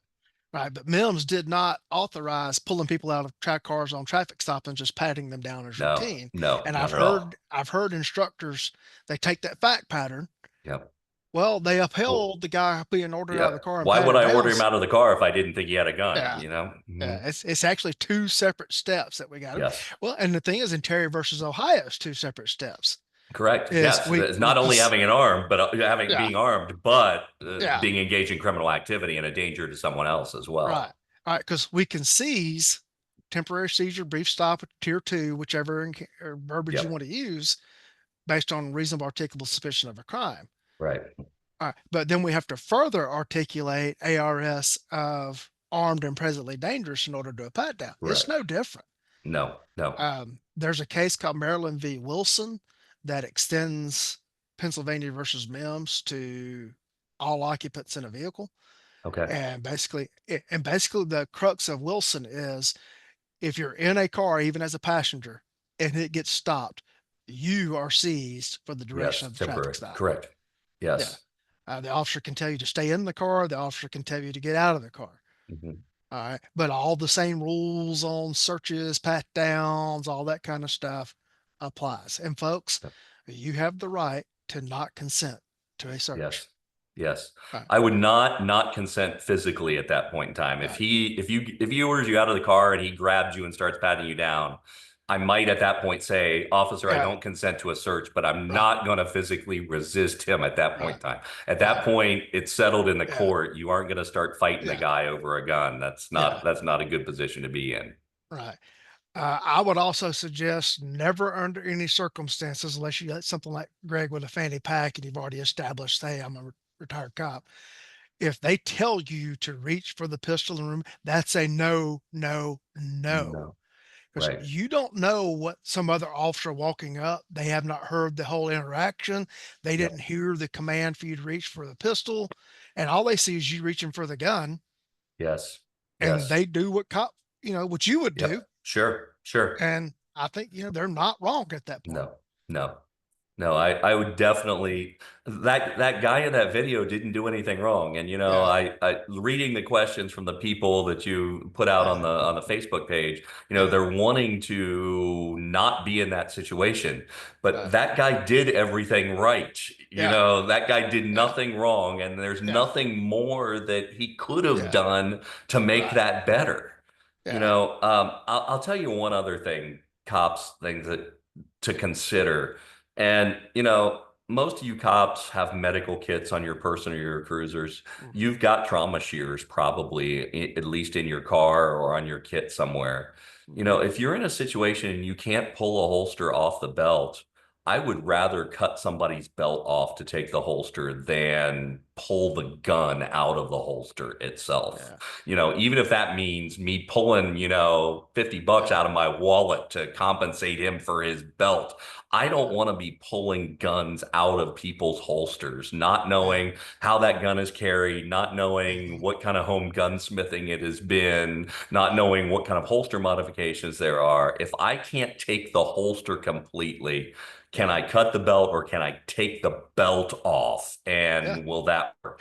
Right, but Mims did not authorize pulling people out of track cars on traffic stop and just patting them down as No, routine. no, And not at all. I've heard instructors, they take that fact pattern. Yep. Well, they Well, upheld the guy being ordered out of the yep. car and Why would patted I down. order him out of the car if I didn't think he had a gun? Yeah, You know? Hmm. yeah, it's actually two separate steps that we got. Yes. Well, and the thing is, in Terry versus Ohio, it's two separate steps. Correct. Is Yes. It's we not can only having an arm, but having yeah, being armed, but yeah, being engaged in criminal activity and a danger to someone else as right, well. right, because we can seize temporary seizure, brief stop, tier two, whichever or verbiage you Yep. want to use, based on reasonable articulable suspicion of a crime. Right. All right, but then we have to further articulate ARS of armed and presently dangerous in order to do a pat down. It's Correct. no different. No. No. There's a case called Maryland v. Wilson that extends Pennsylvania versus Mims to all occupants in a vehicle. Okay. And basically the crux of Wilson is if you're in a car, even as a passenger, and it gets stopped, you are seized for the duration Yes. of the traffic Temporary. stop. Correct. Yeah. Yes. The officer can tell you to stay in the car. The officer can tell you to get out of the car. Hmm. All right. But all the same rules on searches, pat downs, all that kind of stuff applies. And folks, you have the right to not consent to a search. Yes. Yes. All right. I would not consent physically at that point in time. All right. If he orders you out of the car and he grabs you and starts patting you down, I might at that point say, "Officer, I Yeah. don't consent to a search," but I'm Right. not going to physically resist him at that point Right. in time. At that Right. point, it's settled in the Yeah. court. You aren't going to start fighting the Yeah. guy over a gun. Yeah. That's not a good position to be in. Right. I would also suggest never under any circumstances, unless you got something like Greg with a fanny pack and you've already established, hey, I'm a retired cop. If they tell you to reach for the pistol in the room, that's a no, no, no. No. Because Right. you don't know what some other officer walking up, they have not heard the whole interaction. They didn't Yep. hear the command for you to reach for the pistol. And all they see is you reaching for the gun. Yes. And Yes. they do what you would do. Yep. Sure. Sure. And I think, they're not wrong at that point. No. No. No, I would definitely that guy in that video didn't do anything wrong. And Yeah. I reading the questions from the people that you put out Yeah. on the Facebook page, Yeah. they're wanting to not be in that situation. But Right. that guy did everything right. Yeah. That guy did Yeah. nothing wrong, and there's Yeah. nothing more that he could have Yeah. done to make Right. that better. Yeah. I'll tell you one other thing, cops, things that to consider. And, most of you cops have medical kits on your person or your cruisers. Mhm. You've got trauma shears probably, at least in your car or on your kit somewhere. Mhm. If you're in a situation and you can't pull a holster off the belt, I would rather cut somebody's belt off to take the holster than pull the gun out of the holster itself. Yeah. Even if that means me pulling, $50 Yeah. out of my wallet to compensate him for his belt. I don't want to be pulling guns out of people's holsters, not Yeah. knowing how that gun is carried, not knowing Mhm. what kind of home gunsmithing it has been, not knowing what kind of holster modifications there are. If I can't take the holster completely, can Yeah. I cut the belt or can I take the belt off? Yeah. And will that work?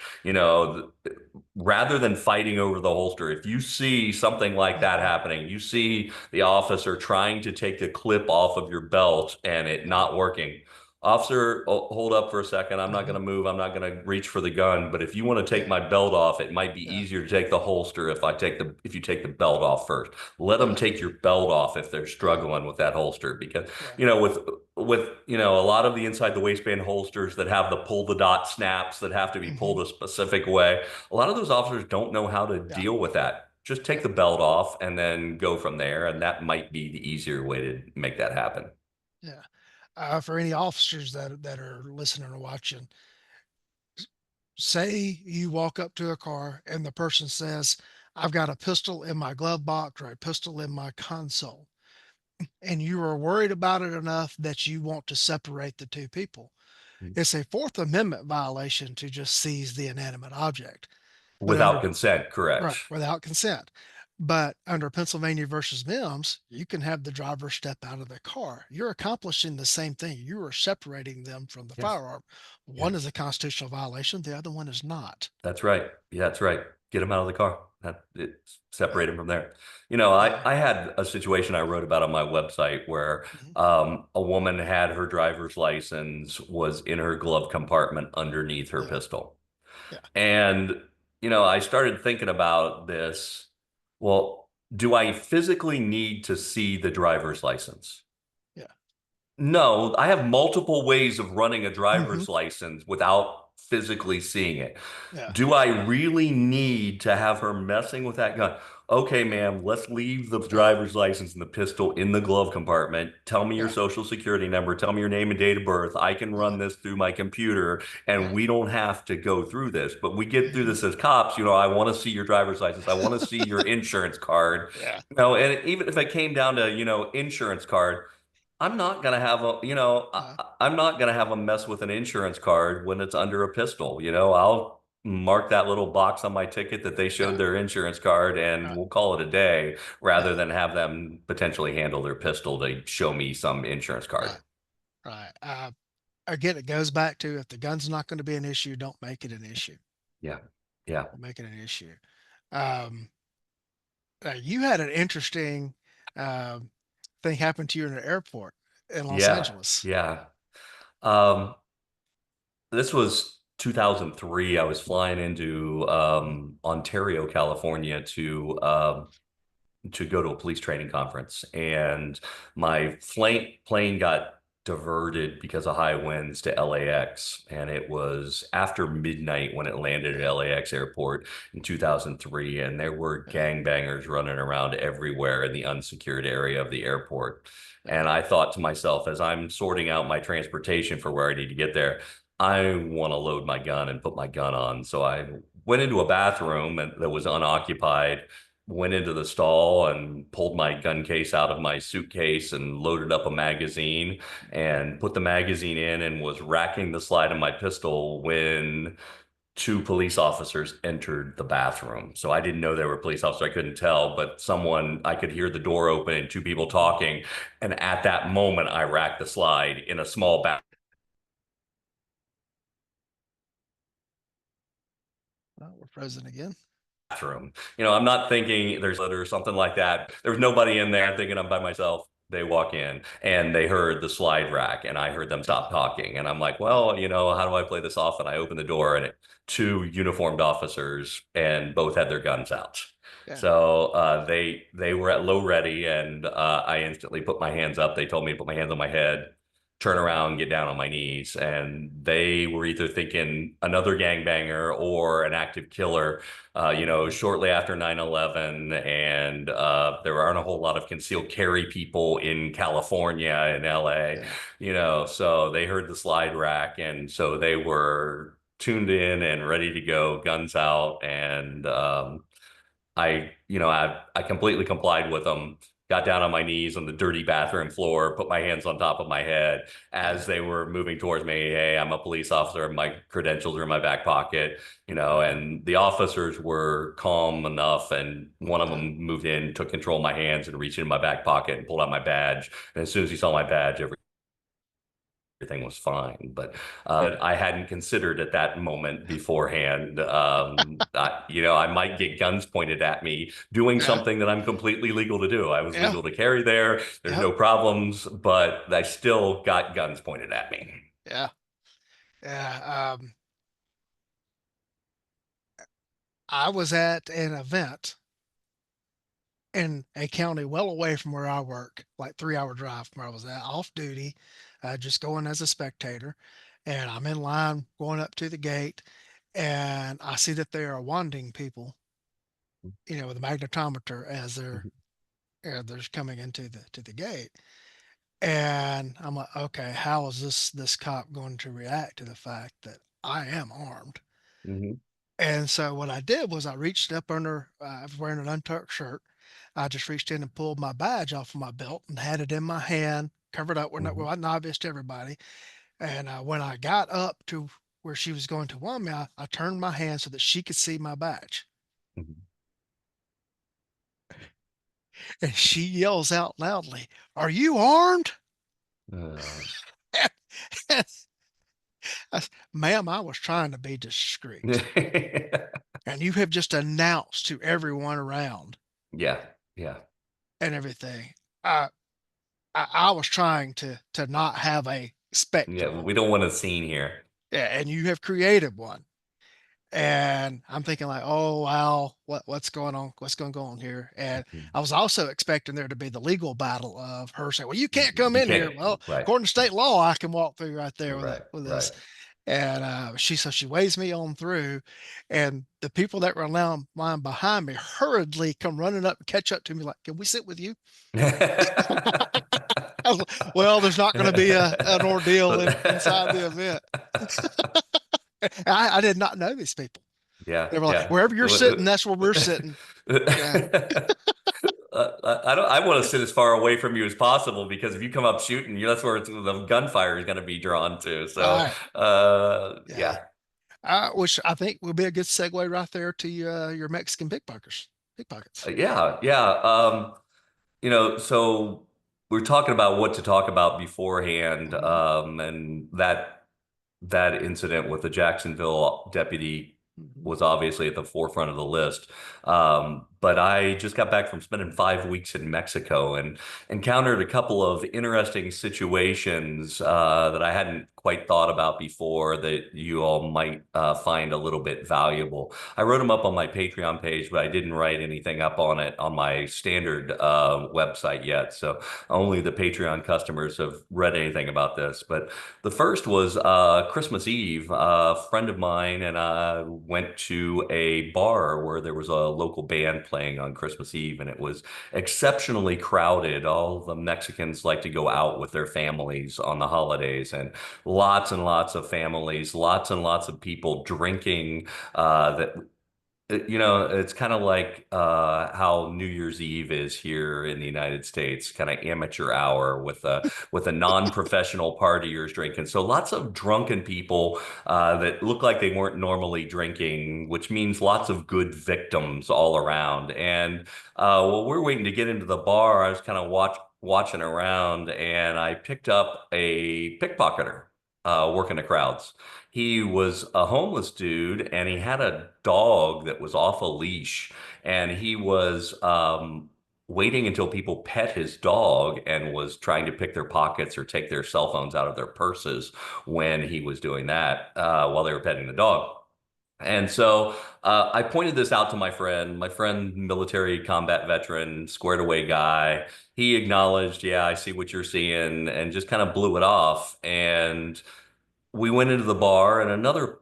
Rather than fighting over the holster, if you see something like that Mhm. happening, you see the officer trying to take the clip off of your belt and it Yeah. not working. Officer, hold up for a second. I'm not going Mhm. to move. I'm not going to reach for the gun. But if you want to take Yeah. my belt off, it might be Yeah. easier to take the holster if you take the belt off first. Let them Yeah. take your belt off if they're Yeah. struggling with that holster because Yeah. a lot of the inside the waistband holsters that have the pull the dot snaps that have to be Mhm. pulled a specific way, a lot of those officers don't know how to Yeah. deal with that. Just take Yeah. the belt off and then go from there, and that might be the easier way to make that happen. Yeah. For any officers that are listening or watching, say you walk up to a car and the person says, "I've got a pistol in my glove box or a pistol in my console," and you are worried about it enough that you want to separate the two people. It's a Fourth Amendment violation to just seize the inanimate object, but Without under consent, right, correct. without consent. But under Pennsylvania versus Mims, you can have the driver step out of the car. You're accomplishing the same thing. You are separating them from the Yes. firearm. One is Yes. a constitutional violation, the other one is not. That's right. Yeah, that's right. Get them out of the car. That it's separated from there. You know, Yeah. I had a situation I wrote about on my website where Mhm. a woman had her driver's license was in her glove compartment underneath her Yeah. pistol. Yeah. And, you know, I started thinking about this. Well, do I physically need to see the driver's license? Yeah. No, I have multiple ways of running a Hmm. driver's license without physically seeing it. Yeah. Do I really need to have her messing with that gun? Okay, ma'am, let's leave the Yeah. driver's license and the pistol in the glove compartment. Tell me your Yeah. social security number. Tell me your name and date of birth. I can Yeah. run this through my computer and Yeah. we don't have to go through this. But we get through Hmm. this as cops. You know, I want to see your driver's license. I want to see your insurance card. Yeah. You know, and even if it came down to, you know, insurance card, I'm not gonna have a, you know, Yeah. I'm not gonna have a mess with an insurance card when it's under a pistol. You know, I'll mark that little box on my ticket that they showed Yeah. their insurance card and Right. we'll call it a day rather Yeah. than have them potentially handle their pistol to show me some insurance card. Right. Right. Again, it goes back to if the gun's not going to be an issue, don't make it an issue. Yeah. Yeah. Don't make it an issue. Um, you had an interesting um, thing happen to you in an airport in Los Yeah. Angeles. Yeah. Um, this was 2003. I was flying into Mhm. Ontario, California to go to a police training conference, and my plane got diverted because of high winds to LAX, and it was after midnight when it landed at Yeah. LAX airport in 2003, and there were Yeah. gangbangers running around everywhere in the unsecured area of the airport. Yeah. And I thought to myself, as I'm sorting out my transportation for where I need to get there, I want to load my gun and put my gun on. So I went into a bathroom that was unoccupied, went into the stall and pulled my gun case out of my suitcase and loaded up a magazine and put the magazine in and was racking the slide of my pistol when two police officers entered the bathroom. So I didn't know they were police officers. I couldn't tell, but I could hear the door open and two people talking. And at that moment, I racked the slide in a small Well, we're frozen again. bathroom. You know, I'm not thinking there's a or something like that. There's nobody in there. I'm thinking I'm by myself. They walk in and they heard the slide rack and I heard them Yeah. stop talking. And I'm like, Yeah. well, you know, how do I play this off? And I open the door and two uniformed officers and both had their guns out. Yeah. So they were at low ready and I instantly put my hands up. They told me to put my hands on my head, turn around, get down on my knees. And they were either thinking another gangbanger or an active killer, you know, Mhm. shortly after 9/11, and there aren't a whole lot of concealed carry people in California and LA, Yeah. you know, so they heard the slide rack, and so they were tuned in and ready to go, guns out, and I completely complied with them. Got down on my knees on the dirty bathroom floor, put my hands on top of my head as Yeah. they were moving towards me. Hey, I'm a police officer. My credentials are in my back pocket, you know, and the officers were calm enough. And one of Yeah. them moved in, took control of my hands and reached into my back pocket and pulled out my badge. And as soon as he saw my badge, everything was fine. But I hadn't considered at that moment beforehand. You know, I might get guns pointed at me doing Yeah. something that I'm completely legal to do. I was Yeah. legal to carry there. There's Yep. no problems, but I still got guns pointed at me. Yeah. Yeah. I was at an event in a county well away from where I work, like 3 hour drive from where I was at, off duty, just going as a spectator. And I'm in line going up to the gate, and I see that they are wanding people, with a magnetometer as they're coming into the gate. And I'm like, okay, how is this cop going to react to the fact that I am armed? Mhm, And so what I did was I reached up under, I was wearing an untucked shirt. I just reached in and pulled my badge off of my belt and had it in my hand, covered up where it mhm, wasn't obvious to everybody. And when I got up to where she was going to want me, I turned my hand so that she could see my badge. mhm. And she yells out loudly, "Are you armed?" Uh, And I, Ma'am, I was trying to be discreet. and you have just announced to everyone around Yeah. Yeah. and everything. Uh, I was trying to not have a Yeah. spectacle. We don't want a scene here. Yeah, and you have created one. And I'm thinking like, oh wow, what's going on? What's going to go on here? And I was also expecting there to be the legal battle of her saying, well, you can't come You in here. can't. Well, Right. according to state law, I can walk through right there Right. with this. Right. And she waves me on through, and the people that were line behind me hurriedly come running up and catch up to me like, can we sit with you? I was like, well, there's not going to be an ordeal inside the event. I did not know these people. Yeah, They were like, yeah. wherever you're sitting, that's where we're sitting. Yeah. I don't. I want to sit as far away from you as possible because if you come up shooting, that's where the gunfire is going to be drawn to. So, Right. Yeah. yeah, Which I think will be a good segue right there to your Mexican pickpockets. Pickpockets. yeah, yeah. So we're talking about what to talk about beforehand, Mhm. and that incident with the Jacksonville deputy Mhm. was obviously at the forefront of the list. But I just got back from spending 5 weeks in Mexico and encountered a couple of interesting situations that I hadn't quite thought about before that you all might find a little bit valuable. I wrote them up on my Patreon page, but I didn't write anything up on it on my standard website yet. So only the Patreon customers have read anything about this. But the first was Christmas Eve. A friend of mine and I went to a bar where there was a local band playing on Christmas Eve, and it was exceptionally crowded. All the Mexicans like to go out with their families on the holidays, and lots of families, lots and lots of people drinking. That it's kind of like how New Year's Eve is here in the United States, kind of amateur hour with a non-professional partiers drinking. So lots of drunken people that look like they weren't normally drinking, which means lots of good victims all around. And while we're waiting to get into the bar, I was kind of watching around, and I picked up a pickpocketer working the crowds. He was a homeless dude and he had a dog that was off a leash, and he was waiting until people pet his dog and was trying to pick their pockets or take their cell phones out of their purses when he was doing that while they were petting the dog. And so I pointed this out to my friend, military combat veteran, squared away guy. He acknowledged, yeah, I see what you're seeing, and just kind of blew it off. And we went into the bar, and another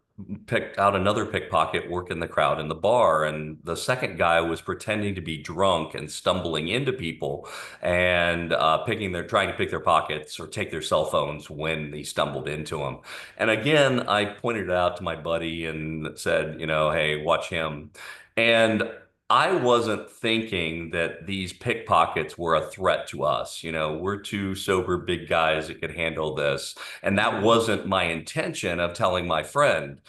picked out another pickpocket working the crowd in the bar, and the second guy was pretending to be drunk and stumbling into people and picking their trying to pick their pockets or take their cell phones when he stumbled into them. And again, I pointed it out to my buddy and said, hey, watch him. And I wasn't thinking that these pickpockets were a threat to us. We're two sober big guys that could handle this. And that Mhm. wasn't my intention of telling my friend.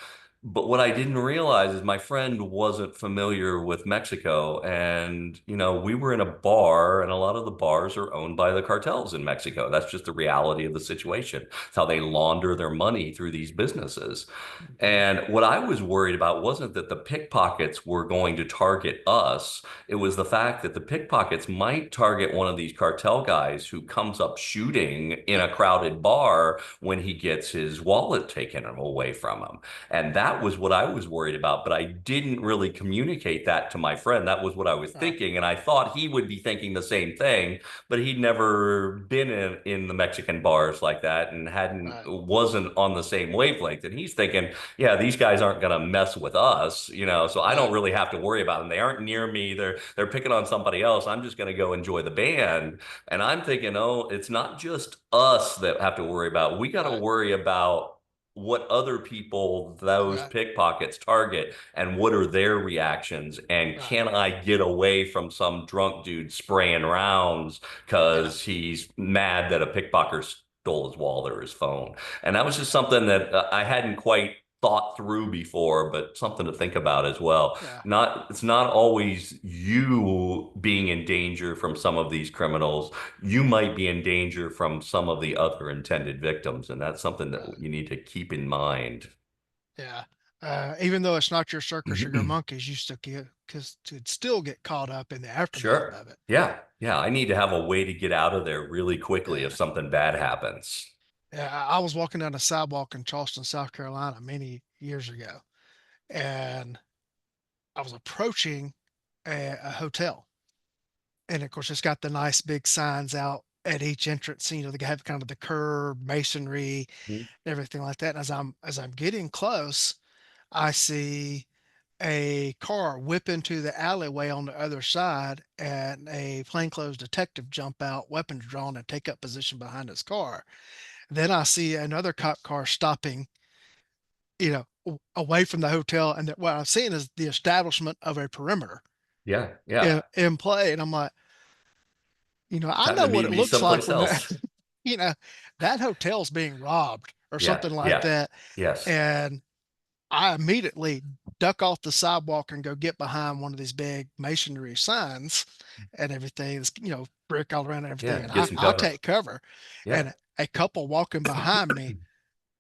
But what I didn't realize is my friend wasn't familiar with Mexico. And, we were in a bar, and a lot of the bars are owned by the cartels in Mexico. That's just the reality of the situation. It's how they launder their money through these businesses. Mhm. And what I was worried about wasn't that the pickpockets were going to target us. It was the fact that the pickpockets might target one of these cartel guys who comes up shooting in a crowded bar when he gets his wallet taken away from him. And that was what I was worried about, but I didn't really communicate that to my friend. That was what I was Right. thinking, and I thought he would be thinking the same thing, but he'd never been in the Mexican bars like that and hadn't Right. wasn't on the same wavelength. And he's thinking, yeah, these guys aren't going to mess with us, so I don't Right. really have to worry about them. They aren't near me. They're picking on somebody else. I'm just going to go enjoy the band. And I'm thinking, oh, it's not just us that have to worry about. We got to Right. worry about what other people those Right. pickpockets target and what are their reactions, and Right. can I get away from some drunk dude spraying rounds Yeah. because he's mad that a pickpocket stole his wallet or his phone. And that was just something that I hadn't quite thought through before, but something to think about as well. Yeah. It's not always you being in danger from some of these criminals. You might be in danger from some of the other intended victims, and that's something that Right. you need to keep in mind. Yeah. Even though it's not your circus or your monkeys, you still get because to still get caught up in the aftermath Sure. of it. Yeah. Yeah. I need to have a way to get out of there really quickly if Yeah. something bad happens. Yeah, I was walking down a sidewalk in Charleston, South Carolina, many years ago, and I was approaching a hotel, and of course, it's got the nice big signs out at each entrance. You know, they have kind of the curb masonry, Mhm. everything like that. And as I'm getting close, I see a car whip into the alleyway on the other side, and a plainclothes detective jump out, weapons drawn, and take up position behind his car. Then I see another cop car stopping, away from the hotel, and what I'm seeing is the establishment of a perimeter Yeah. Yeah. in play. And I'm like, I Time know to what meet it me looks like someplace when that, else. you know, that hotel's being robbed or Yeah. something like Yeah. that. Yes. And I immediately duck off the sidewalk and go get behind one of these big masonry signs and everything. It's, brick all around and everything. Yeah. And Get I, some I cover. take cover. Yeah. And a couple walking behind me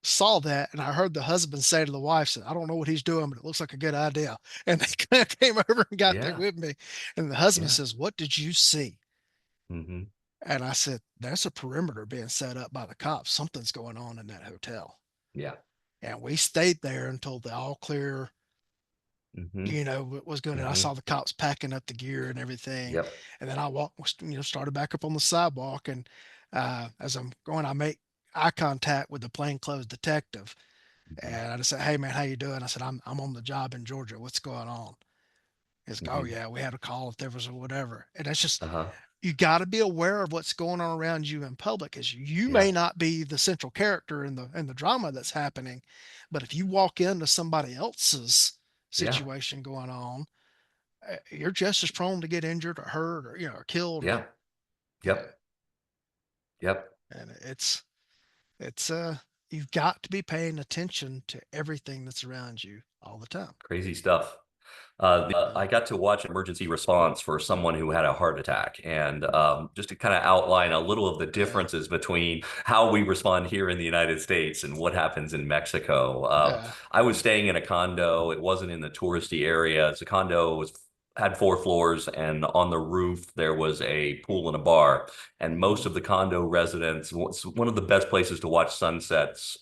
saw that. And I heard the husband say to the wife, said, I don't know what he's doing, but it looks like a good idea. And they kind of came over and got there Yeah. with me. And the husband Yeah. says, what did you see? Hmm. And I said, there's a perimeter being set up by the cops. Something's going on in that hotel. Yeah. And we stayed there until the all clear, Hmm. was going. I Hmm. saw the cops packing up the gear and everything. Yep. And then I walked, started back up on the sidewalk. And as I'm going, I make eye contact with the plainclothes detective. Hmm. And I just said, hey, man, how you doing? I said, I'm on the job in Georgia. What's going on? He's like, oh, Hmm. yeah, we had a call if there was a whatever. And that's just, Uh-huh. you got to be aware of what's going on around you in public, as you may Yeah. not be the central character in the drama that's happening, but if you walk into somebody else's Yeah. situation going on, you're just as prone to get injured or hurt or or killed. Yeah. uh, Yep. Yep. and it's you've got to be paying attention to everything that's around you all the time. Crazy stuff. I got to watch emergency response for someone who had a heart attack, and just to kind of outline a little of the Yeah, differences between how we respond here in the United States and what happens in Mexico. yeah, I was staying in a condo. It wasn't in the touristy area. The condo was had 4 floors, and on the roof there was a pool and a bar. And most mhm, of the condo residents, it's one of the best places to watch sunsets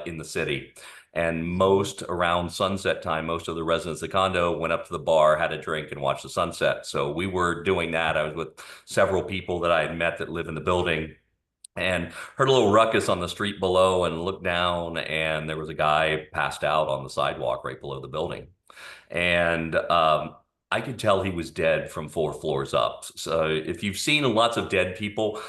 in the city. And mhm, most around sunset time, most of the residents of the condo went up to the bar, had a drink, and watched the sunset. So we were doing that. I was with several people that I had met that live in the building and heard a little ruckus on the street below and looked down, and there was a guy passed out on the sidewalk right below the building. And I could tell he was dead from 4 floors up. So if you've seen lots of dead people,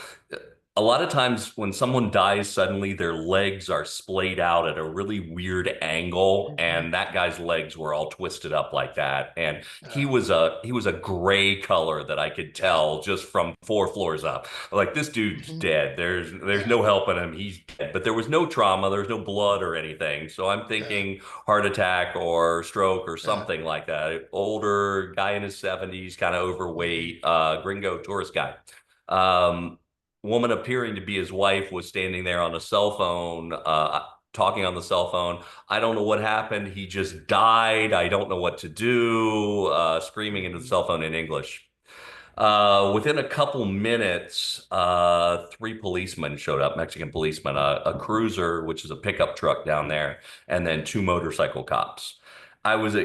a lot of times when someone dies suddenly, their legs are splayed out at a really weird angle, mhm, and that guy's legs were all twisted up like that. And he yeah, was a gray color that I could yeah, tell just from 4 floors up. Like this dude's mhm, dead. There's yeah, no helping him. He's dead. But there was no trauma. There was no blood or anything. So I'm yeah, thinking heart attack or stroke or yeah, something like that. Older guy in his 70s, kind of mhm, overweight, gringo tourist guy. Um, Woman appearing to be his wife was standing there on a cell phone, talking on the cell phone. I don't know what happened. He just died. I don't know what to do, screaming into the mhm, cell phone in English. Within a couple minutes, 3 policemen showed up, Mexican policemen, a cruiser, which is a pickup truck down there, and then 2 motorcycle cops. I was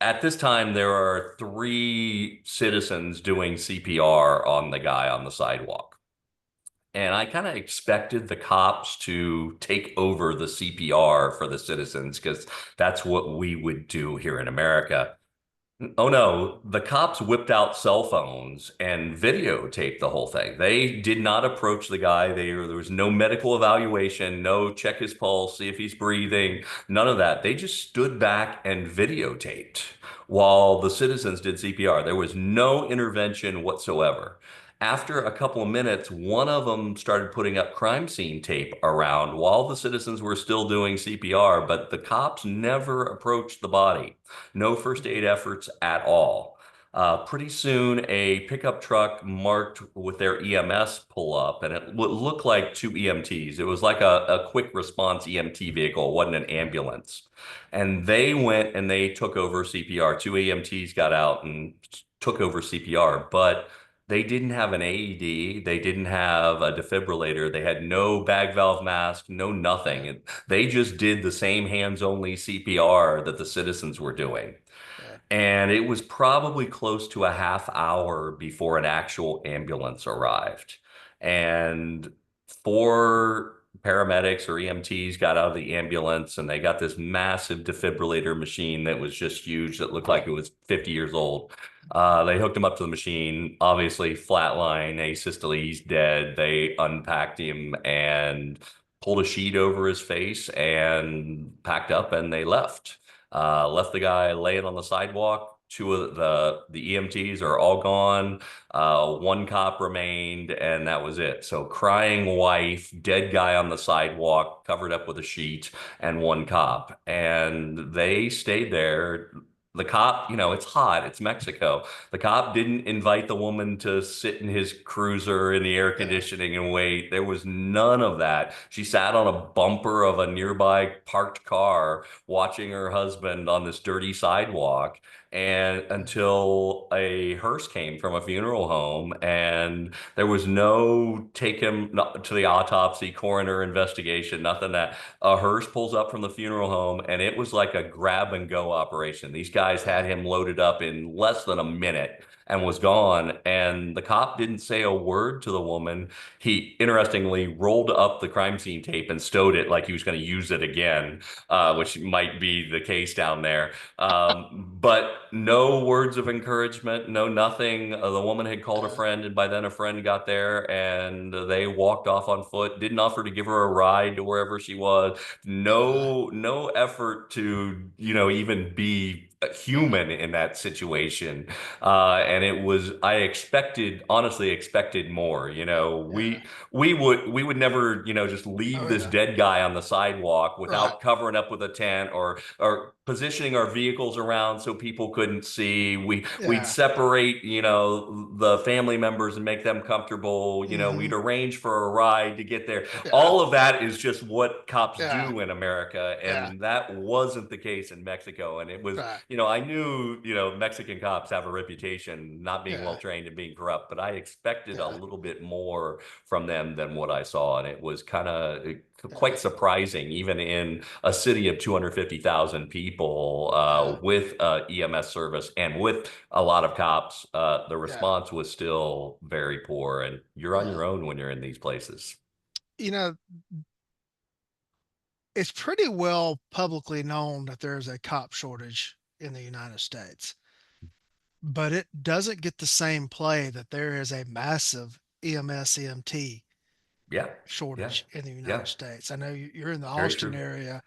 at this time, there are 3 citizens doing CPR on the guy on the sidewalk. And I kind of expected the cops to take over the CPR for the citizens because that's what we would do here in America. Oh no, the cops whipped out cell phones and videotaped the whole thing. They did not approach the guy. There was no medical evaluation, no check his pulse, see if he's breathing, none of that. They just stood back and videotaped while the citizens did CPR. There was no intervention whatsoever. After a couple of minutes, one of them started putting up crime scene tape around while the citizens were still doing CPR, but the cops never approached the body. No first aid efforts at all. Pretty soon, a pickup truck marked with their EMS pull up, and it looked like two EMTs. It was like a quick response EMT vehicle. It wasn't an ambulance. And they went and they took over CPR. Two EMTs got out and took over CPR, but they didn't have an AED. They didn't have a defibrillator. They had no bag valve mask, no Yeah. nothing. They just did the same hands only CPR that the citizens were doing. Yeah. And it was probably close to a half hour before an actual ambulance arrived. And four paramedics or EMTs got out of the ambulance and they got this massive defibrillator machine that was just huge, that looked like it was 50 years old. They hooked him up to the machine, obviously flatline, asystole, he's dead. They unpacked him and pulled a sheet over his face and packed up and they left. Left the guy laying on the sidewalk. Two of the EMTs are all gone. One cop remained, and that was it. So crying wife, dead guy on the sidewalk, covered up with a sheet, and one cop. And they stayed there. The cop, it's hot, it's Mexico. The cop didn't invite the woman to sit in his cruiser in the air Yeah. conditioning and wait. There was none of that. She sat on a bumper of a nearby parked car watching her husband on this dirty sidewalk and until a hearse came from a funeral home and there was no take him to the autopsy, coroner investigation, nothing. That a hearse pulls up from the funeral home and it was like a grab and go operation. These guys Yeah. had him loaded up in less than a minute and was gone. And the cop didn't say a word to the woman. He interestingly rolled up the crime scene tape and stowed it like he was going to use it again, which might be the case down there. But no words of encouragement, no nothing. The woman had called a Yeah. friend, and by then a friend got there and they walked off on foot, didn't offer to give her a ride to wherever she was. Yeah. No effort to, even be a Yeah. human in that situation. And it was, I honestly expected more. Yeah. We would never, just Oh leave this yeah. dead guy on the sidewalk Right. without covering up with a tent or positioning our vehicles around so people couldn't see. We'd Yeah. separate, the family members and make them comfortable. Hmm. We'd arrange for a ride to get there. Yeah. All of that is just what cops Yeah. do in America, Yeah. and that wasn't the case in Mexico. And it was, Right. I knew, Mexican cops have a reputation not being well Yeah. trained and being corrupt, but I expected a Yeah. little bit more from them than what I saw, and it was kind of Yeah. quite surprising, even in a city of 250,000 people, Yeah. with EMS service and with a lot of cops. The Yeah. response was still very poor, and you're on Yeah. your own when you're in these places. You know, it's pretty well publicly known that there's a cop shortage in the United States, but it doesn't get the same play that there is a massive EMS EMT Yeah, yeah, shortage in the yeah, United States. I know you're in the very Austin true. area,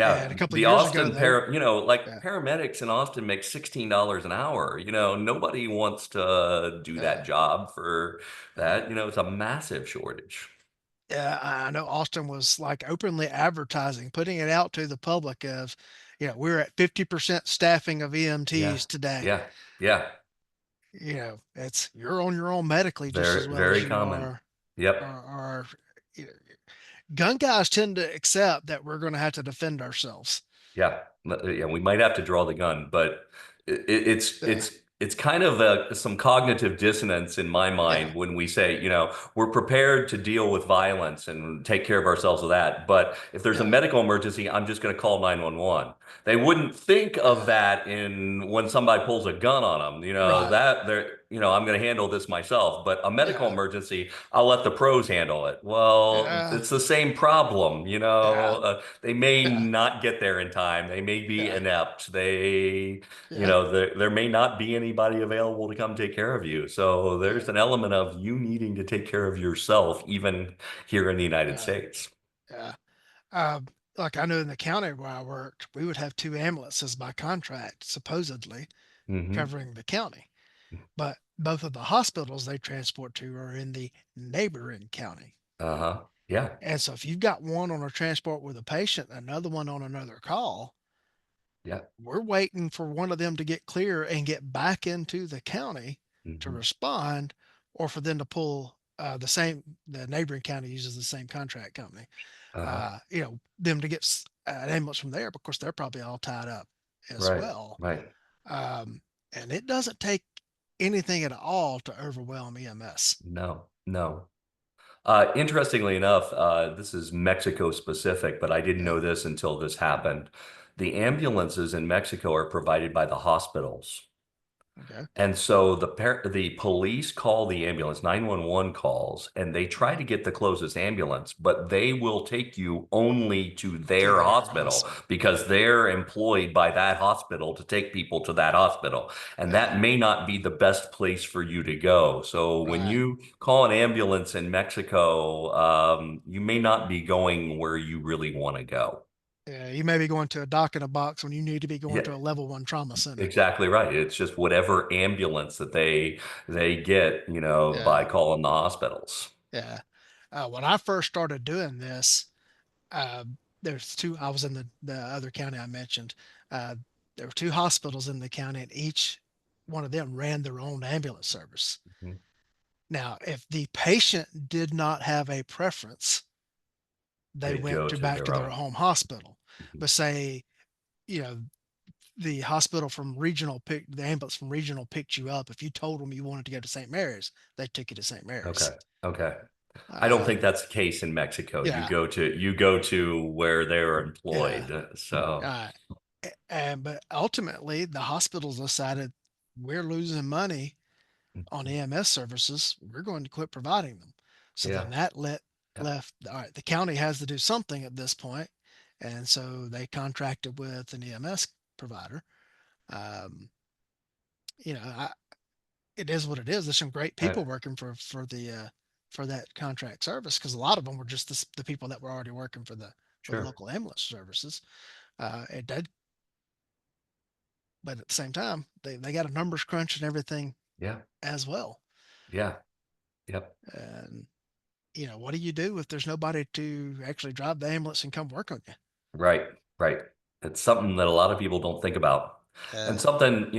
and a Yeah, couple of the years ago Austin they were, like yeah, paramedics in Austin make $16 an hour. Nobody wants to do that yeah, job for yeah. that. It's a massive shortage. Yeah, I know Austin was like openly advertising, putting it out to the public of, we're at 50% staffing of Yeah, EMTs today. yeah, yeah. It's you're on your own medically just as Very, well as very you common. are, Yep. are you know, gun guys tend to accept that we're going to have to defend ourselves. Yeah, yeah, we might have to draw the gun, but it's Yeah, it's kind of some cognitive dissonance in my yeah, mind when we say, we're prepared to deal with violence and take care of ourselves with that, but if there's a yeah, medical emergency, I'm just going to call 911. They wouldn't think of yeah, that in when somebody pulls a gun on them, right, that they're, I'm going to handle this myself, but a medical yeah, emergency, I'll let the pros handle it. Well, yeah, it's the same problem, yeah, they may yeah, not get there in time. They may be yeah, inept. yeah, There may not be anybody available to come take care of you. So there's yeah, an element of you needing to take care of yourself, even here in the United yeah, States. yeah. Um, like I know in the county where I worked, we would have two ambulances by contract, supposedly Hmm. covering the county. But both of the hospitals they transport to are in the neighboring county. Uh-huh. Yeah. And so if you've got one on a transport with a patient, another one on another call, Yeah. We're waiting for one of them to get clear and get back into the county to Hmm. respond, or for them to pull the neighboring county uses the same contract company. Uh-huh. Them to get an ambulance from there, because they're probably all tied up as Right. well. Right. Um, and it doesn't take anything at all to overwhelm EMS. No, no. Interestingly enough, this is Mexico specific, but I didn't Yeah. know this until this happened. The ambulances in Mexico are provided by the hospitals. Okay. And so the police call the ambulance, 911 calls, and they try Mhm. to get the closest ambulance, but they will take you only to To their their hospital hospital. because they're employed by that hospital to take people to that hospital. And Yeah. that may not be the best place for you to go. So when Right. you call an ambulance in Mexico, you may not be going where you really want to go. Yeah. You may be going to a doc in a box when you need to be going Yeah, to a level one trauma center. exactly right. It's just whatever ambulance that they get, by Yeah. calling the hospitals. Yeah. When I first started doing this, I was in the other county I mentioned. Uh, there were two hospitals in the county, and each one of them ran their own ambulance service. Mhm. Now, if the patient did not have a preference, they They'd went go to to back to their their own. home hospital. Mhm. But say, you know, the hospital from regional picked the ambulance from regional picked you up. If you told them you wanted to go to St. Mary's, they took you to St. Mary's. Okay. Okay. I don't Uh, think that's the case in Mexico. You yeah, go to you go to where they're yeah. employed. So Uh, and but ultimately, the hospitals decided we're losing money on EMS services. We're going to quit providing them. So yeah. then that Yeah. left. All right, the county has to do something at this point, and so they contracted with an EMS provider. Um, I, it is what it is. There's some great Right. people working for that contract service, because a lot of them were just the people that were already working for the Sure. local ambulance services. It did, but at the same time, they got a numbers crunch and everything Yeah. as well. Yeah. Yep. And what do you do if there's nobody to actually drive the ambulance and come work on you? Right. Right. It's something that a lot of people don't think about. And Yeah, something,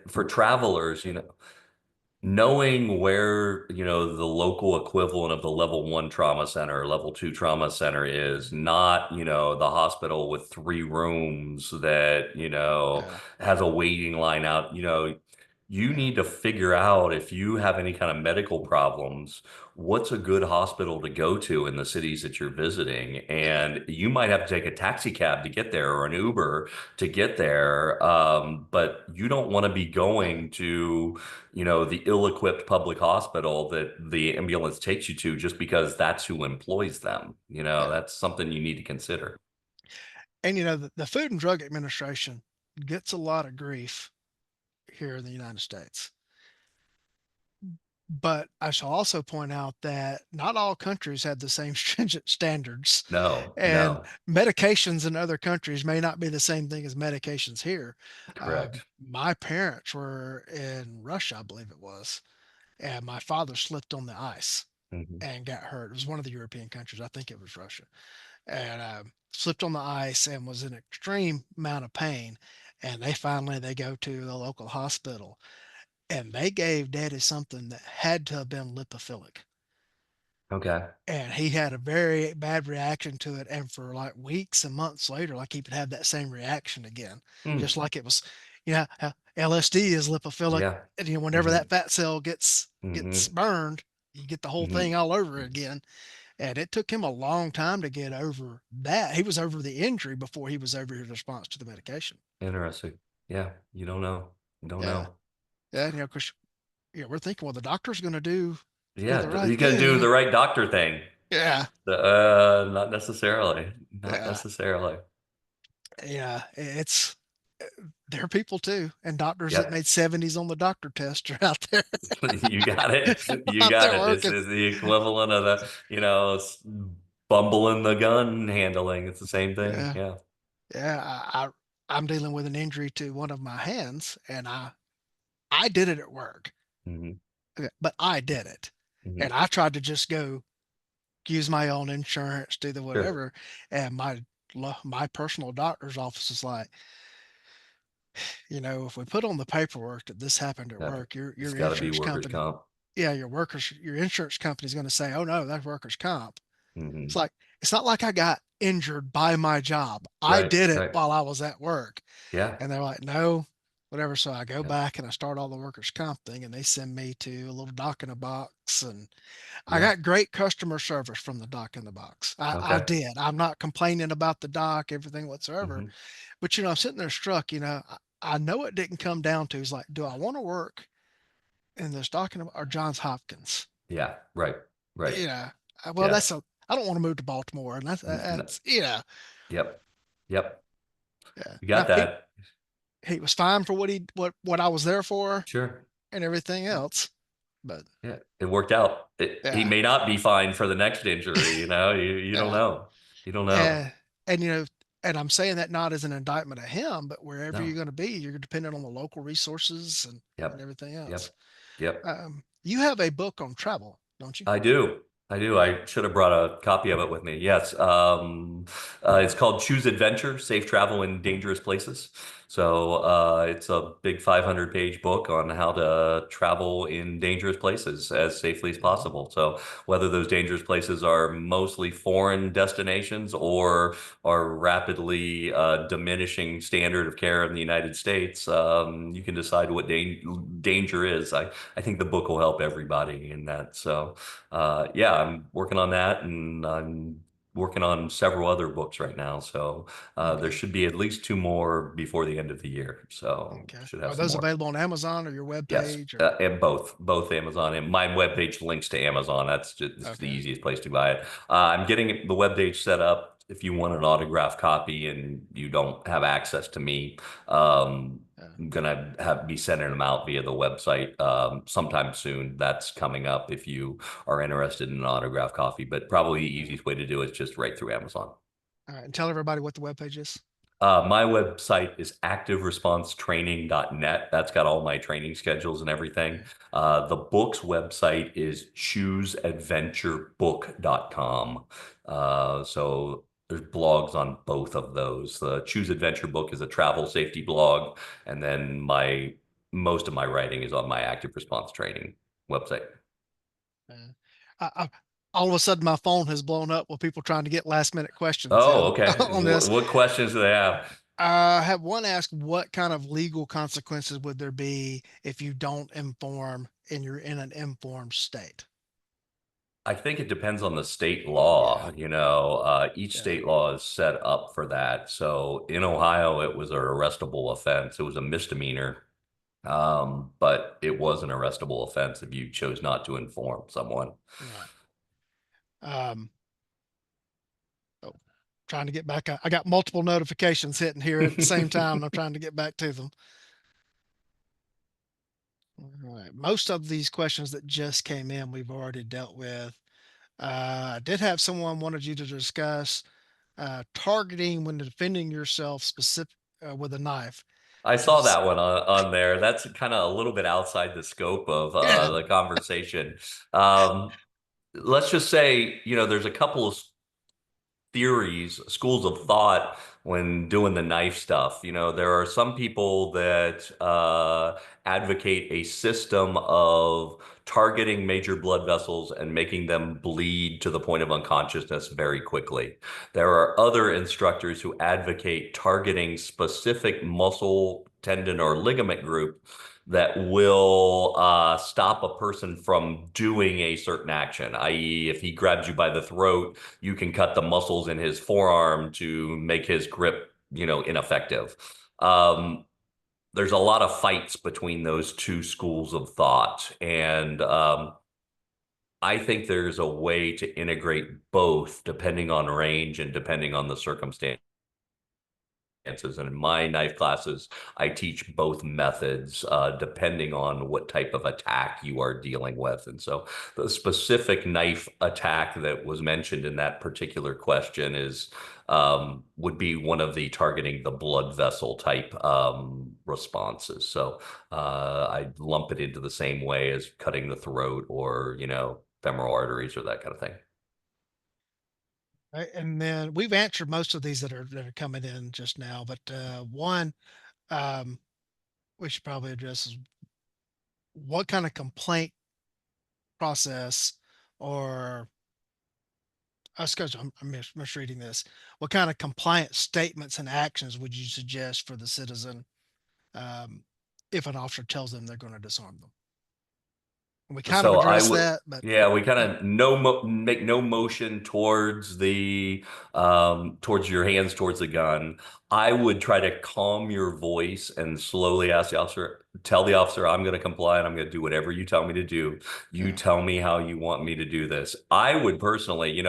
for travelers, knowing where, the local equivalent of the level one trauma center or level two trauma center is, not, the hospital with three rooms that, yeah, has a waiting line out, you yeah, need to figure out if you have any kind of medical problems, what's a good hospital to go to in the cities that you're visiting. yeah, And you might have to take a taxi cab to get there or an Uber to get there. But you don't want to be yeah, going to the ill-equipped public hospital that the ambulance takes you to just because that's who employs them. yeah. That's something you need to consider. And the Food and Drug Administration gets a lot of grief here in the United States. But I shall also point out that not all countries have the same stringent standards, No, and no, medications in other countries may not be the same thing as medications here. correct. My parents were in Russia, I believe it was, and my father slipped on the ice Hmm. and got hurt. It was one of the European countries. I think it was Russia, and slipped on the ice and was in extreme amount of pain. And they go to the local hospital, and they gave Daddy something that had to have been lipophilic. Okay. And he had a very bad reaction to it. And for like weeks and months later, like he would have that same reaction again, just Mm. like it was, how LSD is lipophilic. Yeah. And whenever Hmm. that fat cell gets Hmm. burned, you get the whole thing Hmm. all over again. And it took him a long time to get over that. He was over the injury before he was over his response to the medication. Interesting. Yeah. You don't know. You don't Yeah. know. Yeah. Because we're thinking, well, the doctor's going to do the Yeah. right You got to do thing. the right doctor thing. Yeah. Not necessarily. Not Yeah. necessarily. Yeah. They're people too. And doctors that Yep. made 70s on the doctor test are out there, You got it. You out got there it. This working. is the equivalent of bumbling the gun handling. It's the same thing. Yeah. Yeah. Yeah. I'm dealing with an injury to one of my hands, and I did it at work. Hmm. Okay, but I did it. Hmm. And I tried to just go use my own insurance, do the Sure. whatever. And my personal doctor's office is like, if we put on the paperwork that this happened at Yep. work, your It's your got to be insurance workers' company, comp. yeah, your insurance company is going to say, "Oh no, that's workers' comp." It's Hmm. like it's not like I got injured by my job. I Right, did it right. while I was at work. Yeah, And they're like, "No, whatever." So I go yeah, back and I start all the workers' comp thing, and they send me to a little doc in a box, and I yeah. got great customer service from the doc in the box. I Okay. did. I'm not complaining about the doc, everything whatsoever. Hmm. But I'm sitting there struck. I know it didn't come down to is like, do I want to work in this doc or Johns Hopkins? Yeah, right, right. You know, well, Yeah. I don't want to move to Baltimore, and No, that's yep, yep. yeah. You Now got that. he was fine for what I was there for Sure. and everything else, but Yeah, it worked out. He yeah, may not be fine for the next injury, you don't yeah. know. You don't know. And and and I'm saying that not as an indictment of him, but wherever you're No. going to be, you're dependent on the local resources and Yep. everything else. Yep. Yep. You have a book on travel, don't you? I do. I do. I should have brought a copy of it with me. Yes. It's called Choose Adventure, Safe Travel in Dangerous Places. So it's a big 500-page book on how to travel in dangerous places as safely as Mhm. possible. So whether those dangerous places are mostly foreign destinations or are rapidly diminishing standard of care in the United States, you can decide what danger is. I think the book will help everybody in that. So yeah, I'm working on that, and I'm working on several other books right now. So there Okay. should be at least two more before the end of the year. So Okay. should have Are some those more. available on Amazon or your Yes, webpage or and both Amazon and my webpage links to Amazon. That's just the okay. easiest place to buy it. I'm getting the webpage set up. If you want an autographed copy and you don't have access to me, Uh, I'm gonna be sending them out via the website sometime soon. That's coming up if you are interested in an autographed copy. But probably the uh, easiest way to do it is just right through Amazon. all right. And tell everybody what the webpage is. My website is activeresponsetraining.net. That's got all my training schedules and everything. Okay. The book's website is chooseadventurebook.com. So there's blogs on both of those. The Choose Adventure book is a travel safety blog, and then my most of my writing is on my active response training website. Uh, I, all of a sudden, my phone has blown up with people trying to get last minute questions Oh, in okay. on this. What questions do they have? I have one ask, what kind of legal consequences would there be if you don't inform and you're in an informed state? I think it depends on the state Yeah, law. Each yeah, state law is set up for that. So in Ohio, it was an arrestable offense. It was a misdemeanor, but it was an arrestable offense if you chose not to inform someone. right. Um, oh, trying to get back. I got multiple notifications hitting here at the same time, and I'm trying to get back to them. All right. Most of these questions that just came in, we've already dealt with. I did have someone wanted you to discuss targeting when defending yourself specific with a knife. I Have you saw that one on there. That's kind of a little bit outside the scope of yeah, the conversation. Um, let's just say, there's a couple of theories, schools of thought when doing the knife stuff. There are some people that advocate a system of targeting major blood vessels and making them bleed to the point of unconsciousness very quickly. There are other instructors who advocate targeting specific muscle, tendon, or ligament group that will stop a person from doing a certain action, i.e., if he grabs you by the throat, you can cut the muscles in his forearm to make his grip, ineffective. There's a lot of fights between those two schools of thought. And I think there's a way to integrate both depending on range and depending on the circumstance. And in my knife classes, I teach both methods depending on what type of attack you are dealing with. And so the specific knife attack that was mentioned in that particular question is would be one of the targeting the blood vessel type responses. So I lump it into the same way as cutting the throat or, femoral arteries or that kind of thing. right. And then we've answered most of these that are coming in just now, but one. we should probably address is what kind of complaint process, or I'm misreading this. What kind of compliance statements and actions would you suggest for the citizen um, if an officer tells them they're going to disarm them? And we kind of So I addressed would, that, but yeah, we kind yeah, of make no motion towards the towards your hands towards the gun. I would try to calm your voice and slowly ask the officer, tell the officer, I'm going to comply and I'm going to do whatever you tell me to do. You yeah, tell me how you want me to do this. I would personally,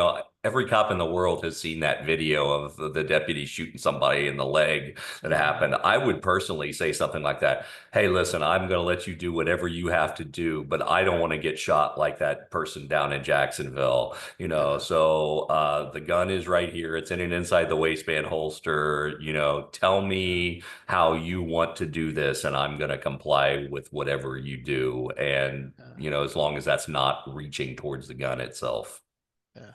every cop in the world has seen that video of the deputy shooting somebody in the leg that mhm, happened. I would personally say something like that. Hey, listen, I'm going to let you do whatever you have to do, but I don't want to get shot like that person down in Jacksonville, yeah, So the gun is right here. It's in an inside the waistband holster. Tell me how you want to do this, and I'm going to comply with whatever you do. And, yeah, as long as that's not reaching towards the gun itself. yeah.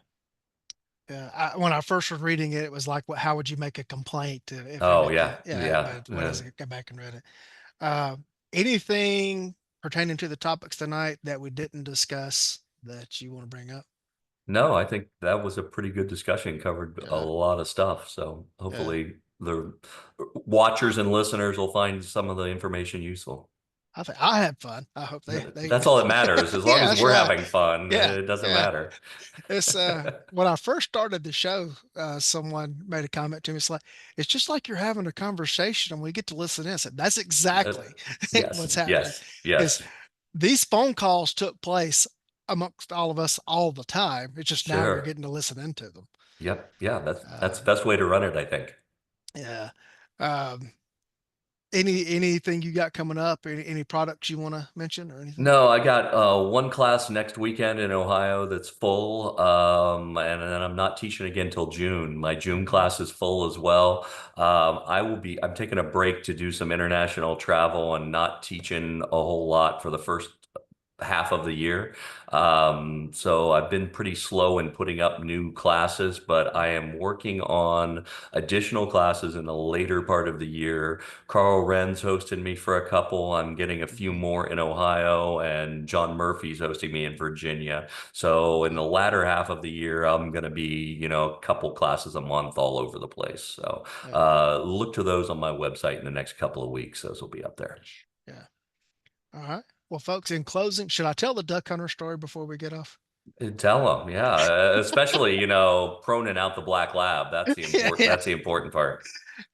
Yeah, when I first was reading it, it was like, "What? How would you make a complaint if Oh, everything?" yeah. Yeah, Yeah. but what is it? Go back and read it. Uh, Anything pertaining to the topics tonight that we didn't discuss that you want to bring up? No, I think that was a pretty good discussion, covered a Yeah, lot of stuff. So yeah. hopefully the watchers and listeners will find some of the information useful. I think I had fun. I hope they That's all that matters. As long yeah, as that's we're right. having fun, Yeah, it doesn't yeah. matter. It's when I first started the show, someone made a comment to me. It's like it's just like you're having a conversation and we get to listen in. I said, that's Uh, exactly yes, what's happening. yes, Is yes. these phone calls took place amongst all of us all the time. It's just now you're Sure. getting to listen into them. Yep. Yeah, that's the Um, best way to run it, I think. yeah. Um, anything you got coming up? Any products you want to mention or anything? No, I got one class next weekend in Ohio that's full, and then I'm not teaching again till June. My June Mhm. class is full as well. I'm taking a break to do some international travel and not teaching a whole lot for the first half of the year. So I've been pretty slow in putting up new classes, but I am working on additional classes in the later part of the year. Carl Wren's hosted me for a couple. I'm getting a few Mhm. more in Ohio, and John Murphy's hosting me in Virginia. So in Yeah. the latter half of the year, I'm going to be, a couple classes a month all over the place. So Yeah. look to those on my website in the next couple of weeks. Those will be up there. Yeah. All right. Well, folks, in closing, should I tell the duck hunter story before we get off? Tell them, yeah. Especially, proning out the black lab. That's the Yeah, important. yeah, That's the important part.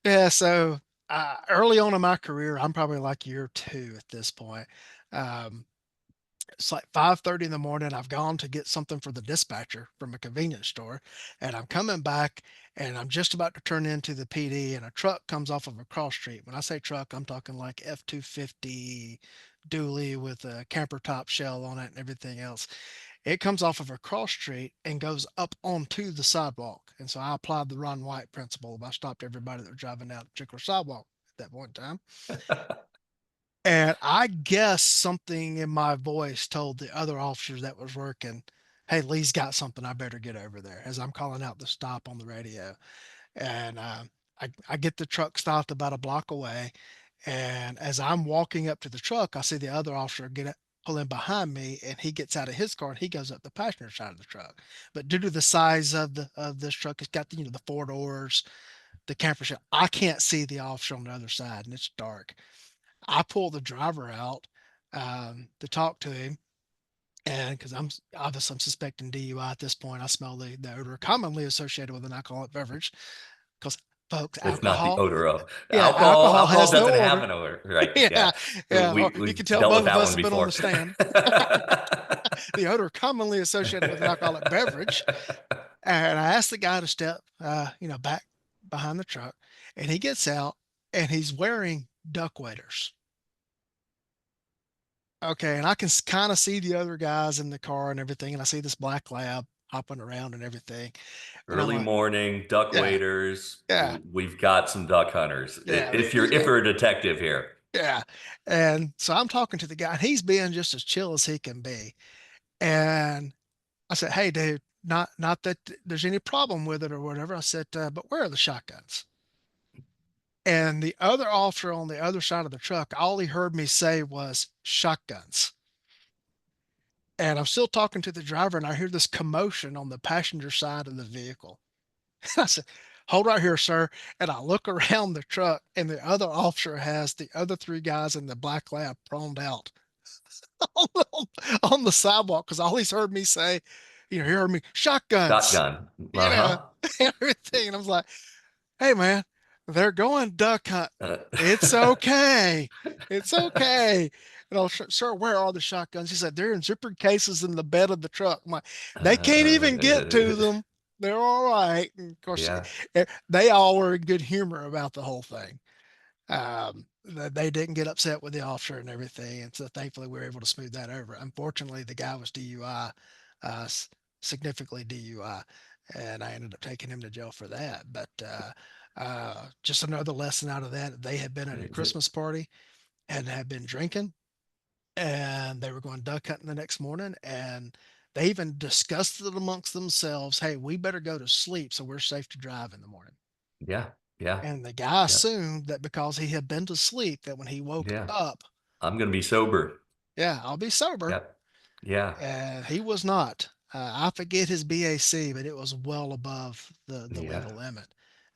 yeah. So early on in my career, I'm probably like year two at this point. Um, it's like 5:30 in the morning. I've gone to get something for the dispatcher from a convenience store, and I'm coming back, and I'm just about to turn into the PD, and a truck comes off of a cross street. When I say truck, I'm talking like F-250 dually with a camper top shell on it and everything else. It comes off of a cross street and goes up onto the sidewalk. And so I applied the Ron White principle. I stopped everybody that was driving down the particular sidewalk at that point in time. And I guess something in my voice told the other officers that was working, hey, Lee's got something. I better get over there as I'm calling out the stop on the radio. And I get the truck stopped about a block away. And as I'm walking up to the truck, I see the other officer pull in behind me, and he gets out of his car and he goes up the passenger side of the truck. But due to the size of this truck, it's got the 4 doors, the camper shell. I can't see the officer on the other side, and it's dark. I pull the driver out to talk to him, and because I'm suspecting DUI at this point, I smell the odor commonly associated with an alcoholic beverage. Because folks, It's not the alcohol, odor of yeah, alcohol. alcohol Alcohol has no doesn't have odor. an odor, right? Yeah, Yeah, yeah. Or you we've can tell dealt with both of that us one have been on the before. stand. The odor commonly associated with an alcoholic beverage. And I asked the guy to step, back behind the truck, and he gets out, and he's wearing duck waders. Okay, and I can kind of see the other guys in the car and everything, and I see this black lab hopping around and everything, and I'm Early like, morning, duck yeah, waders. yeah, We've got some duck hunters. yeah, If you're a detective here. yeah. And so I'm talking to the guy, and he's being just as chill as he can be. And I said, "Hey, dude, not that there's any problem with it or whatever." I said, "But where are the shotguns?" And the other officer on the other side of the truck, all he heard me say was shotguns. And I'm still talking to the driver, and I hear this commotion on the passenger side of the vehicle. I said, hold right here, sir. And I look around the truck, and the other officer has the other three guys in the black lab proned out on the sidewalk because all he's heard me say, he heard me shotguns, Shotgun. you know, Uh-huh. everything. And I was like, hey, man, they're going duck hunting. Uh, It's okay. It's okay. And I was, sir, where are the shotguns? He said, they're in zippered cases in the bed of the truck. I'm like, they can't even get to them. They're all right. And of course, yeah. they all were in good humor about the whole thing. They didn't get upset with the officer and everything. And so thankfully we were able to smooth that over. Unfortunately, the guy was DUI, uh, significantly DUI, and I ended up taking him to jail for that. But just another lesson out of that, they had been at a Christmas party and had been drinking, and they were going duck hunting the next morning. And they even discussed it amongst themselves. Hey, we better go to sleep so we're safe to drive in the morning. Yeah. Yeah. And the guy Yeah. assumed that because he had been to sleep, that when he woke Yeah. up, I'm gonna be sober. yeah, I'll be sober. Yeah. Yeah. And he was not. I forget his BAC, but it was well above the Yeah. legal limit.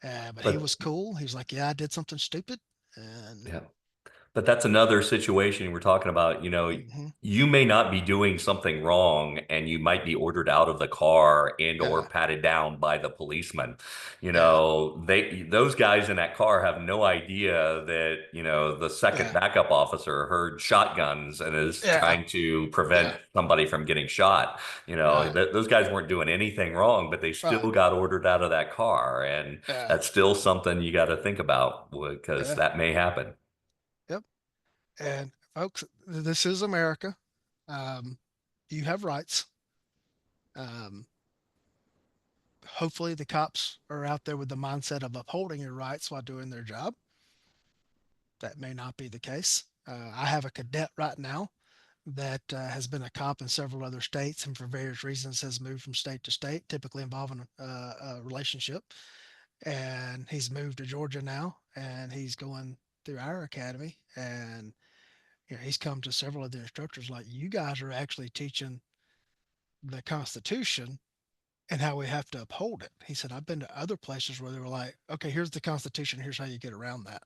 But he But was cool. He was like, yeah, I did something stupid. And yeah. But that's another situation we're talking about. hmm You may not be doing something wrong and you might be ordered out of the car and or yeah, patted down by the policeman. yeah, Those guys in that car have no idea that, the second yeah, backup officer heard shotguns and is yeah, trying to yeah, prevent somebody from getting shot. right, Those guys weren't doing anything wrong, but they right, still got ordered out of that car. And yeah, that's still something you got to think about because yeah, that may happen. yep. And folks, this is America. You have rights. Um, Hopefully the cops are out there with the mindset of upholding your rights while doing their job. That may not be the case. I have a cadet right now that has been a cop in several other states and for various reasons has moved from state to state, typically involving a relationship. And he's moved to Georgia now and he's going through our academy. And he's come to several of the instructors like, you guys are actually teaching the Constitution and how we have to uphold it. He said, I've been to other places where they were like, okay, here's the Constitution, here's how you get around that.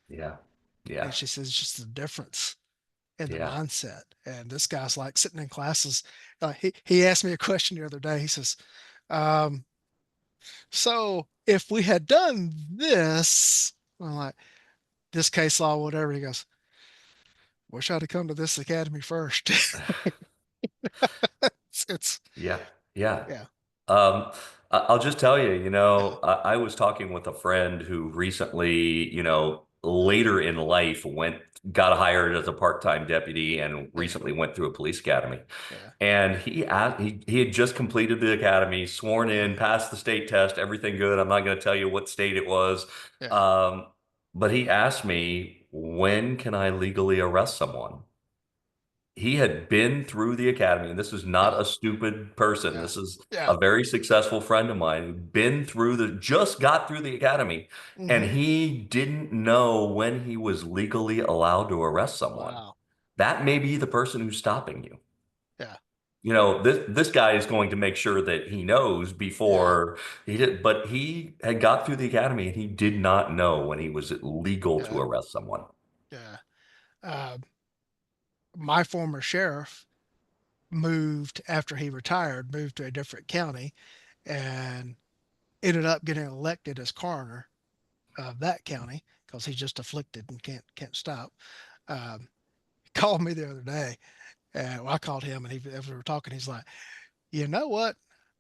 Yeah. And Yeah. she says, it's just the difference in the Yeah. mindset. And this guy's like sitting in classes. He asked me a question the other day. He says, um, so if we had done this, I'm like, this case law, whatever, he goes, wish I'd have come to this academy first. It's Yeah. Yeah. yeah, I'll just tell you, I was talking with a friend who recently, later in life got hired as a part-time deputy and yeah, recently went through a police academy. yeah, And he had just completed the academy, sworn in, mhm, passed the state test, everything good. I'm not going to tell you what state it was. yeah, Um, but he asked me, when can I legally arrest someone? He had been through the academy, and this is not yeah, a stupid person. yeah, This is yeah, a very successful friend of mine who'd been through just got through the academy, and hmm he didn't know when he was legally allowed to arrest someone. wow, That may be the person who's stopping you. yeah, This guy is going to make sure that he knows yeah, before he did, but he had got through the academy and he did not know when he was legal to yeah, arrest someone. yeah. Uh, my former sheriff moved after he retired, moved to a different county, and ended up getting elected as coroner of that county because he's just afflicted and can't stop. Um, he called me the other day, and well, I called him, and as we were talking, he's like, "You know what?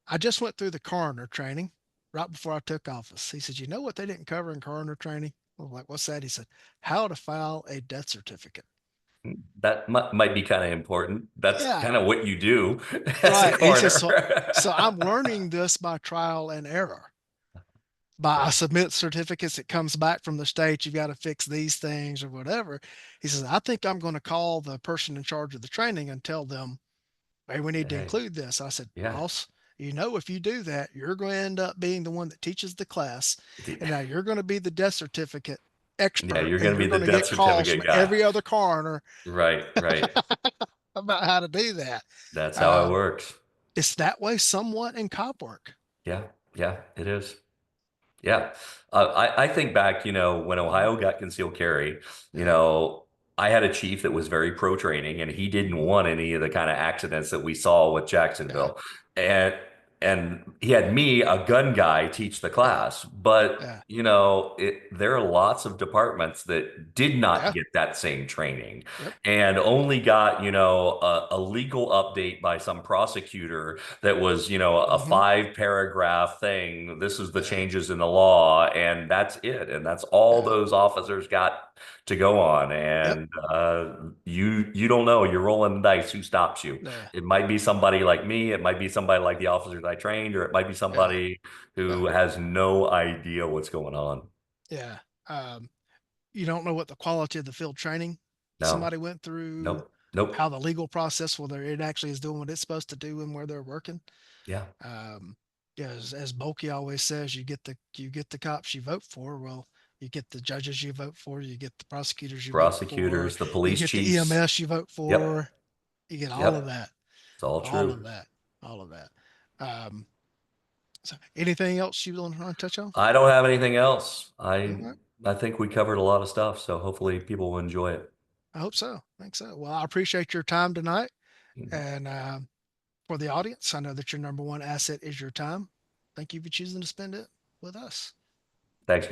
I just went through the coroner training right before I took office." He said, "You know what they didn't cover in coroner training?" I was like, "What's that?" He said, "How to file a death certificate." That might be kind of important. That's Yeah, kind of what you do as a right. He says, coroner. "So I'm learning this by trial and error." By I Yeah. submit certificates, it comes back from the state, you've got to fix these things or whatever. He says, I think I'm going to call the person in charge of the training and tell them, hey, we need to Hey, include this. I said, yeah. boss, if you do that, you're going to end up being the one that teaches the class. The- And now you're going to be the death certificate Yeah, expert you're going and to be you're the going to death get calls from certificate guy. every other coroner Right, right. about how to do that. That's how it Um, works. it's that way somewhat in cop work. Yeah, yeah, it is. Yeah. I think back, when Mhm. Ohio got concealed carry, you Yeah. know, I had a chief that was very pro training and he didn't Mhm. want any of the kind of accidents that we saw with Yeah. Jacksonville. And he had me, a gun guy, teach the Yeah. class. But, Yeah. there are lots of departments that did not Yeah. get that same training Yep. and only got, a legal update by some prosecutor that was, a Hmm. 5 paragraph thing. This is the Yeah. changes in the law, and that's it. And that's all Yeah. those officers got to go on. Yep. And you don't know. You're rolling the dice. Who stops you? Yeah. It might be somebody like me. It might be somebody like the officers I trained, or it might be Yeah. somebody Yeah. who has no idea what's going on. Yeah. Um, you don't know what the quality of the field training No, somebody went through, nope, nope. how the legal process, whether it actually is doing what it's supposed to do and where they're working. Yeah, Um, yeah, as Bulky always says, you get the cops you vote for. Well, you get the judges you vote for, you get the prosecutors you vote for, prosecutors, the you police get the chiefs. EMS you vote Yep, for, you get all of yep. that, It's all all true. of that, all of that. Um, so anything else you want to touch on? I don't have anything else. All I right. I think we covered a lot of stuff, so hopefully people will enjoy it. I hope so. I think so. Well, I appreciate your time tonight. Mhm. And for the audience, I know that your number one asset is your time. Thank you for choosing to spend it with us. Thanks,